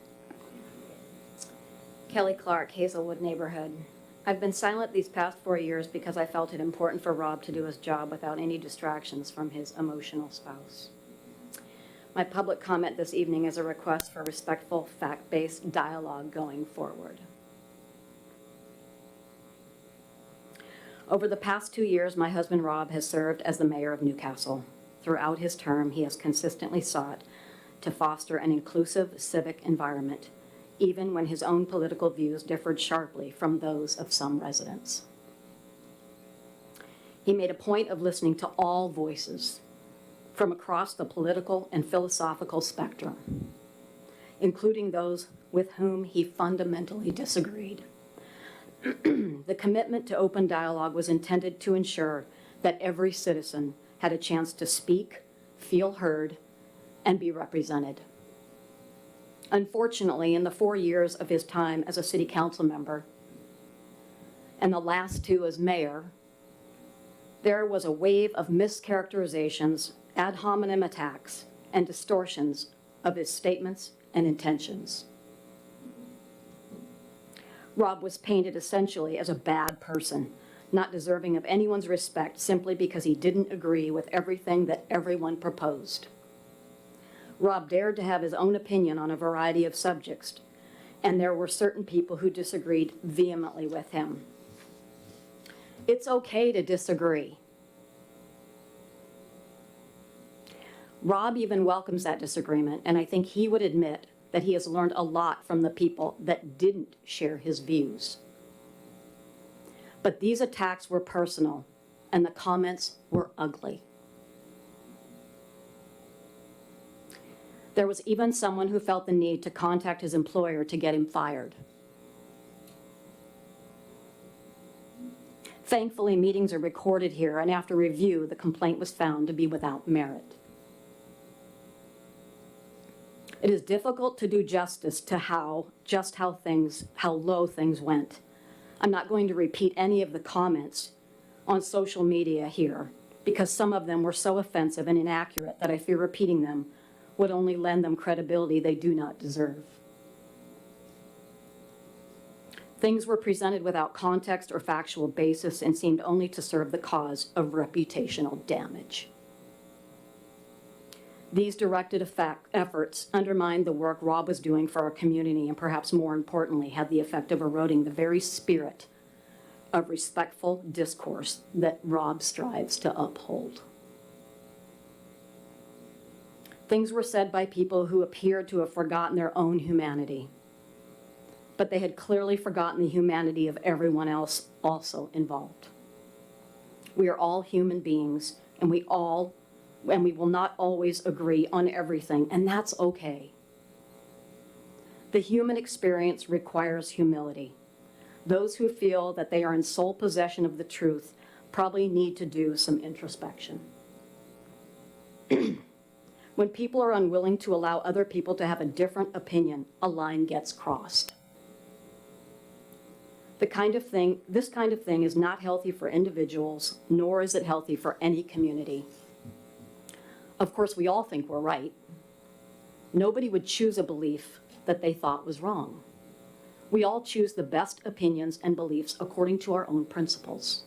Kelly Clark, Hazelwood Neighborhood. I've been silent these past 4 years because I felt it important for Rob to do his job without any distractions from his emotional spouse. My public comment this evening is a request for respectful, fact-based dialogue going forward. Over the past 2 years, my husband Rob has served as the mayor of Newcastle. Throughout his term, he has consistently sought to foster an inclusive civic environment, even when his own political views differed sharply from those of some residents. He made a point of listening to all voices from across the political and philosophical spectrum, including those with whom he fundamentally disagreed. The commitment to open dialogue was intended to ensure that every citizen had a chance to speak, feel heard, and be represented. Unfortunately, in the 4 years of his time as a city council member, and the last 2 as mayor, there was a wave of mischaracterizations, ad hominem attacks, and distortions of his statements and intentions. Rob was painted essentially as a bad person, not deserving of anyone's respect simply because he didn't agree with everything that everyone proposed. Rob dared to have his own opinion on a variety of subjects, and there were certain people who disagreed vehemently with him. It's okay to disagree. Rob even welcomes that disagreement, and I think he would admit that he has learned a lot from the people that didn't share his views. But these attacks were personal, and the comments were ugly. There was even someone who felt the need to contact his employer to get him fired. Thankfully, meetings are recorded here, and after review, the complaint was found to be without merit. It is difficult to do justice to how low things went. I'm not going to repeat any of the comments on social media here because some of them were so offensive and inaccurate that I fear repeating them would only lend them credibility they do not deserve. Things were presented without context or factual basis and seemed only to serve the cause of reputational damage. These directed efforts undermined the work Rob was doing for our community, and perhaps more importantly, had the effect of eroding the very spirit of respectful discourse that Rob strives to uphold. Things were said by people who appeared to have forgotten their own humanity, but they had clearly forgotten the humanity of everyone else also involved. We are all human beings, and we will not always agree on everything, and that's okay. The human experience requires humility. Those who feel that they are in sole possession of the truth probably need to do some introspection. When people are unwilling to allow other people to have a different opinion, a line gets crossed. This kind of thing is not healthy for individuals, nor is it healthy for any community. Of course, we all think we're right. Nobody would choose a belief that they thought was wrong. We all choose the best opinions and beliefs according to our own principles.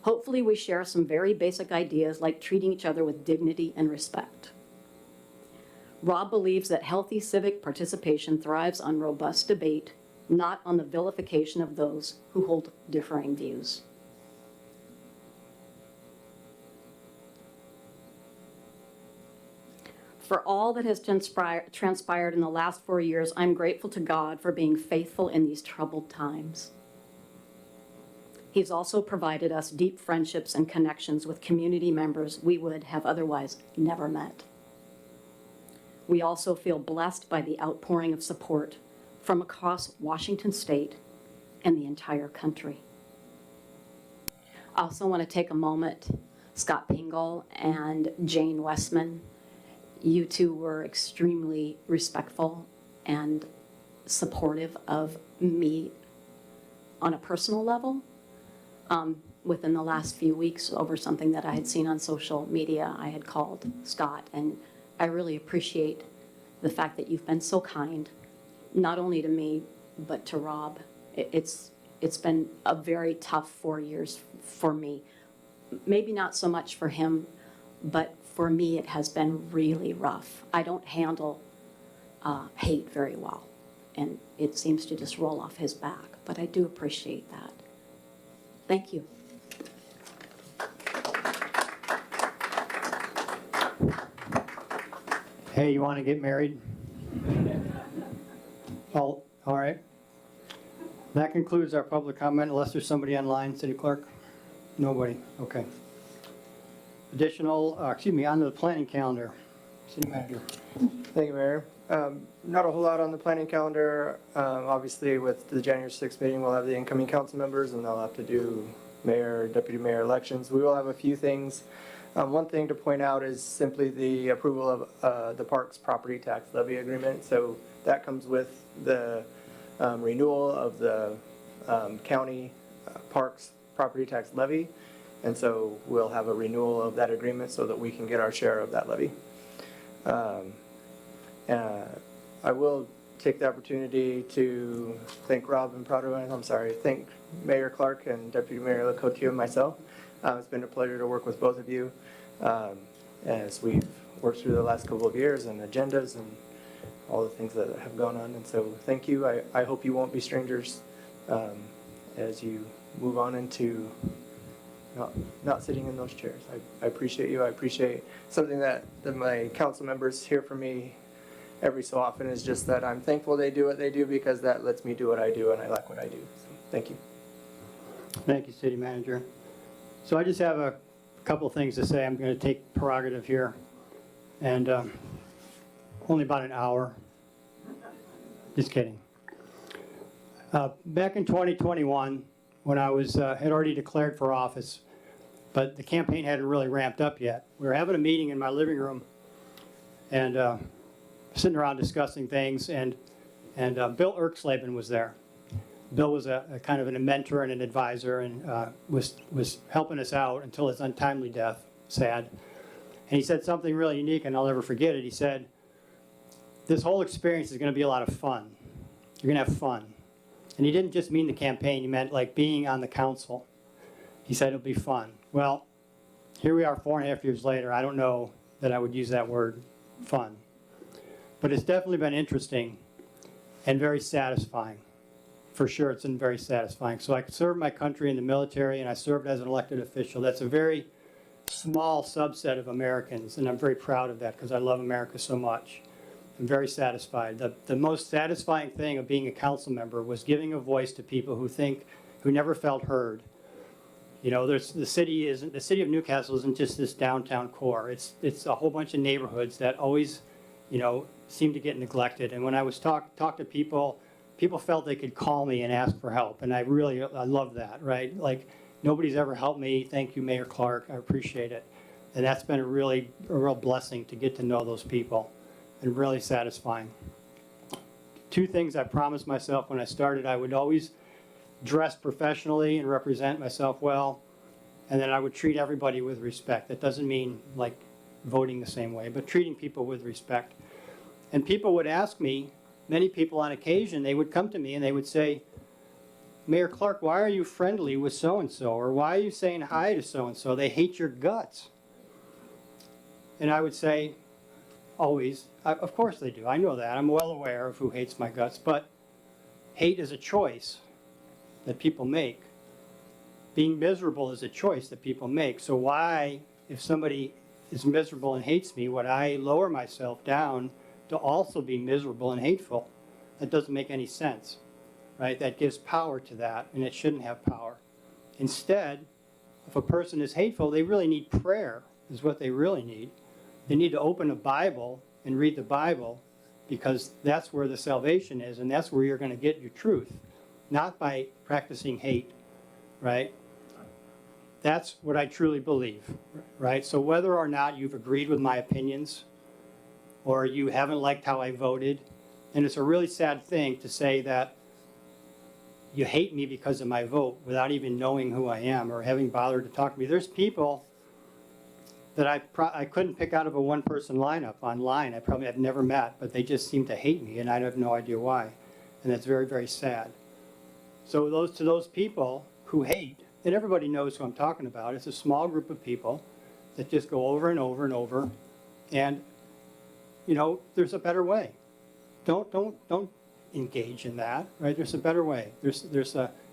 Hopefully, we share some very basic ideas like treating each other with dignity and respect. Rob believes that healthy civic participation thrives on robust debate, not on the vilification of those who hold differing views. For all that has transpired in the last 4 years, I'm grateful to God for being faithful in these troubled times. He's also provided us deep friendships and connections with community members we would have otherwise never met. We also feel blessed by the outpouring of support from across Washington State and the entire country. I also want to take a moment, Scott Pingle and Jane Westman, you two were extremely respectful and supportive of me on a personal level. Within the last few weeks over something that I had seen on social media, I had called Scott, and I really appreciate the fact that you've been so kind, not only to me, but to Rob. It's been a very tough 4 years for me. Maybe not so much for him, but for me it has been really rough. I don't handle hate very well, and it seems to just roll off his back, but I do appreciate that. Thank you. Hey, you want to get married? Oh, all right. That concludes our public comment, unless there's somebody online, City Clerk? Nobody, okay. Additional, on to the planning calendar. City Manager. Thank you, Mayor. Not a whole lot on the planning calendar. Obviously, with the January 6th meeting, we'll have the incoming council members, and they'll have to do mayor, deputy mayor elections. We will have a few things. One thing to point out is simply the approval of the parks property tax levy agreement. So that comes with the renewal of the county parks property tax levy. And so we'll have a renewal of that agreement so that we can get our share of that levy. I will take the opportunity to thank Rob and thank Mayor Clark and Deputy Mayor Lakota and myself. It's been a pleasure to work with both of you as we've worked through the last couple of years and agendas and all the things that have gone on. And so thank you. I hope you won't be strangers as you move on into not sitting in those chairs. I appreciate you. I appreciate something that my council members hear from me every so often is just that I'm thankful they do what they do because that lets me do what I do and I like what I do. So thank you. Thank you, City Manager. So I just have a couple things to say. I'm going to take prerogative here, and only about an hour. Just kidding. Back in 2021, when I was had already declared for office, but the campaign hadn't really ramped up yet. We were having a meeting in my living room, and sitting around discussing things, and Bill Erksleben was there. Bill was a kind of a mentor and an advisor, and was helping us out until his untimely death, sad. And he said something really unique, and I'll never forget it. He said, this whole experience is going to be a lot of fun. You're going to have fun. And he didn't just mean the campaign, he meant like being on the council. He said it'll be fun. Well, here we are 4.5 years later. I don't know that I would use that word, fun. But it's definitely been interesting and very satisfying. For sure, it's been very satisfying. So I served my country in the military, and I served as an elected official. That's a very small subset of Americans, and I'm very proud of that because I love America so much. I'm very satisfied. The most satisfying thing of being a council member was giving a voice to people who never felt heard. You know, the city of Newcastle isn't just this downtown core. It's a whole bunch of neighborhoods that always, you know, seem to get neglected. And when I was talk to people, people felt they could call me and ask for help, and I love that, right? Like, nobody's ever helped me. Thank you, Mayor Clark. I appreciate it. And that's been a real blessing to get to know those people, and really satisfying. Two things I promised myself when I started: I would always dress professionally and represent myself well, and then I would treat everybody with respect. That doesn't mean like voting the same way, but treating people with respect. And people would ask me, many people on occasion, they would come to me and they would say, Mayor Clark, why are you friendly with so-and-so? Or why are you saying hi to so-and-so? They hate your guts. And I would say, always, of course they do. I know that. I'm well aware of who hates my guts. But hate is a choice that people make. Being miserable is a choice that people make. So why, if somebody is miserable and hates me, would I lower myself down to also be miserable and hateful? That doesn't make any sense, right? That gives power to that, and it shouldn't have power. Instead, if a person is hateful, they really need prayer, is what they really need. They need to open a Bible and read the Bible, because that's where the salvation is, and that's where you're going to get your truth, not by practicing hate, right? That's what I truly believe, right? So whether or not you've agreed with my opinions, or you haven't liked how I voted, and it's a really sad thing to say that you hate me because of my vote without even knowing who I am or having bothered to talk to me. There's people that I couldn't pick out of a one-person lineup online. I probably have never met, but they just seem to hate me, and I have no idea why. And that's very, very sad. So to those people who hate, and everybody knows who I'm talking about, it's a small group of people that just go over and over and over, and you know, there's a better way. Don't engage in that, right? There's a better way.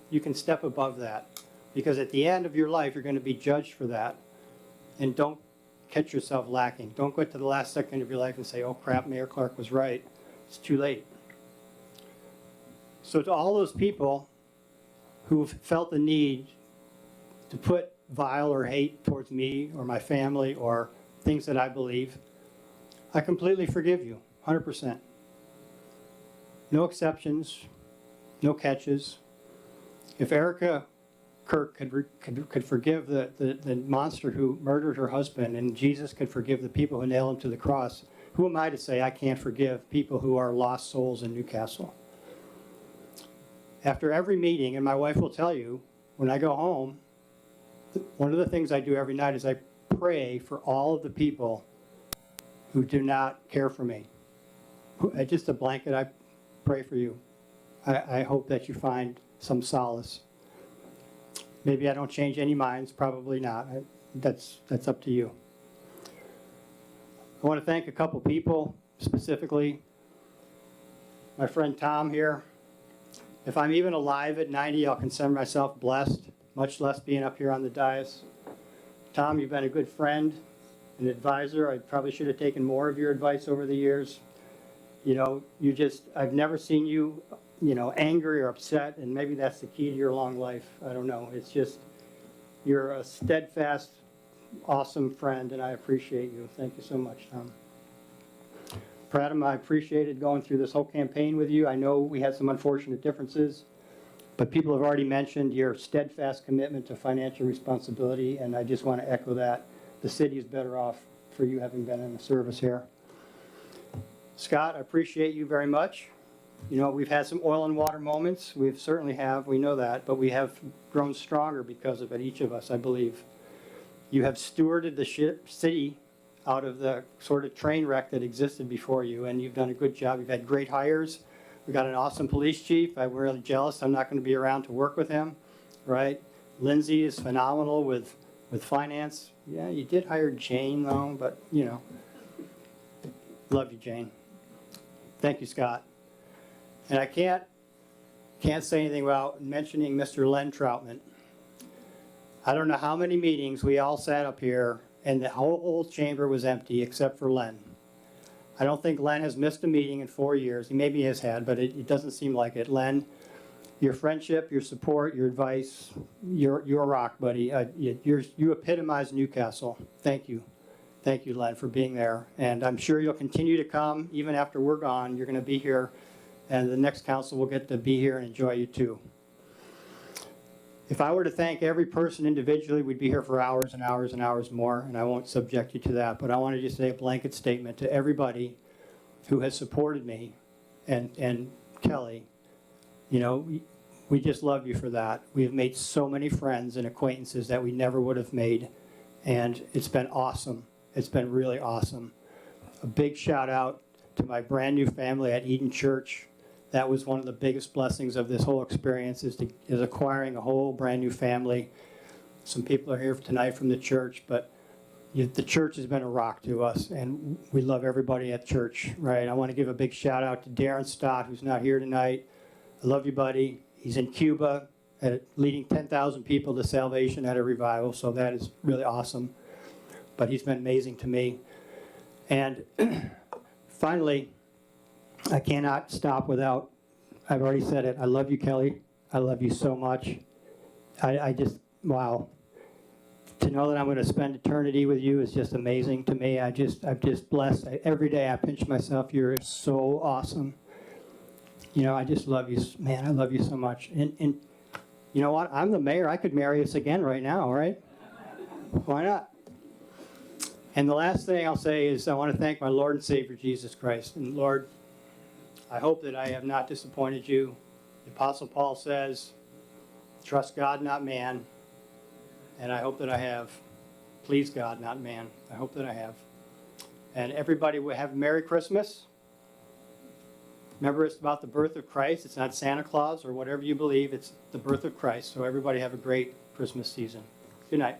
You can step above that, because at the end of your life, you're going to be judged for that. And don't catch yourself lacking. Don't go to the last second of your life and say, oh crap, Mayor Clark was right. It's too late. So to all those people who've felt the need to put vile or hate towards me or my family or things that I believe, I completely forgive you, 100%. No exceptions, no catches. If Erica Kirk could forgive the monster who murdered her husband, and Jesus could forgive the people who nailed him to the cross, who am I to say I can't forgive people who are lost souls in Newcastle? After every meeting, and my wife will tell you, when I go home, one of the things I do every night is I pray for all of the people who do not care for me. Just a blanket, I pray for you. I hope that you find some solace. Maybe I don't change any minds, probably not. That's up to you. I want to thank a couple people, specifically my friend Tom here. If I'm even alive at 90, I'll consider myself blessed, much less being up here on the dais. Tom, you've been a good friend, an advisor. I probably should have taken more of your advice over the years. You know, I've never seen you, angry or upset, and maybe that's the key to your long life. I don't know. It's just, you're a steadfast, awesome friend, and I appreciate you. Thank you so much, Tom. Pradham, I appreciated going through this whole campaign with you. I know we had some unfortunate differences, but people have already mentioned your steadfast commitment to financial responsibility, and I just want to echo that. The city is better off for you having been in the service here. Scott, I appreciate you very much. You know, we've had some oil and water moments. We certainly have, we know that, but we have grown stronger because of it, each of us, I believe. You have stewarded the city out of the sort of train wreck that existed before you, and you've done a good job. You've had great hires. We've got an awesome police chief. I'm really jealous. I'm not going to be around to work with him, right? Lindsay is phenomenal with finance. Yeah, you did hire Jane though, but you know. Love you, Jane. Thank you, Scott. And I can't say anything without mentioning Mr. Len Troutman. I don't know how many meetings we all sat up here and the whole chamber was empty except for Len. I don't think Len has missed a meeting in 4 years. He maybe has had, but it doesn't seem like it. Len, your friendship, your support, your advice, you're a rock, buddy. You epitomize Newcastle. Thank you. Thank you, Len, for being there. And I'm sure you'll continue to come even after we're gone. You're going to be here, and the next council will get to be here and enjoy you too. If I were to thank every person individually, we'd be here for hours and hours and hours more, and I won't subject you to that. But I want to just say a blanket statement to everybody who has supported me and Kelly. You know, we just love you for that. We have made so many friends and acquaintances that we never would have made, and it's been awesome. It's been really awesome. A big shout out to my brand new family at Eden Church. That was one of the biggest blessings of this whole experience is acquiring a whole brand new family. Some people are here tonight from the church, but the church has been a rock to us, and we love everybody at church, right? I want to give a big shout out to Darren Stott, who's not here tonight. I love you, buddy. He's in Cuba leading 10,000 people to salvation at a revival, so that is really awesome. But he's been amazing to me. And finally, I cannot stop without, I've already said it, I love you, Kelly. I love you so much. I just, wow. To know that I'm going to spend eternity with you is just amazing to me. I'm just blessed. Every day I pinch myself. You're so awesome. You know, I just love you. Man, I love you so much. And you know what? I'm the mayor. I could marry us again right now, right? Why not? And the last thing I'll say is I want to thank my Lord and Savior, Jesus Christ. And Lord, I hope that I have not disappointed you. The Apostle Paul says, trust God, not man. And I hope that I have. Please God, not man. I hope that I have. And everybody will have a Merry Christmas. Remember, it's about the birth of Christ. It's not Santa Claus or whatever you believe. It's the birth of Christ. So everybody have a great Christmas season. Good night.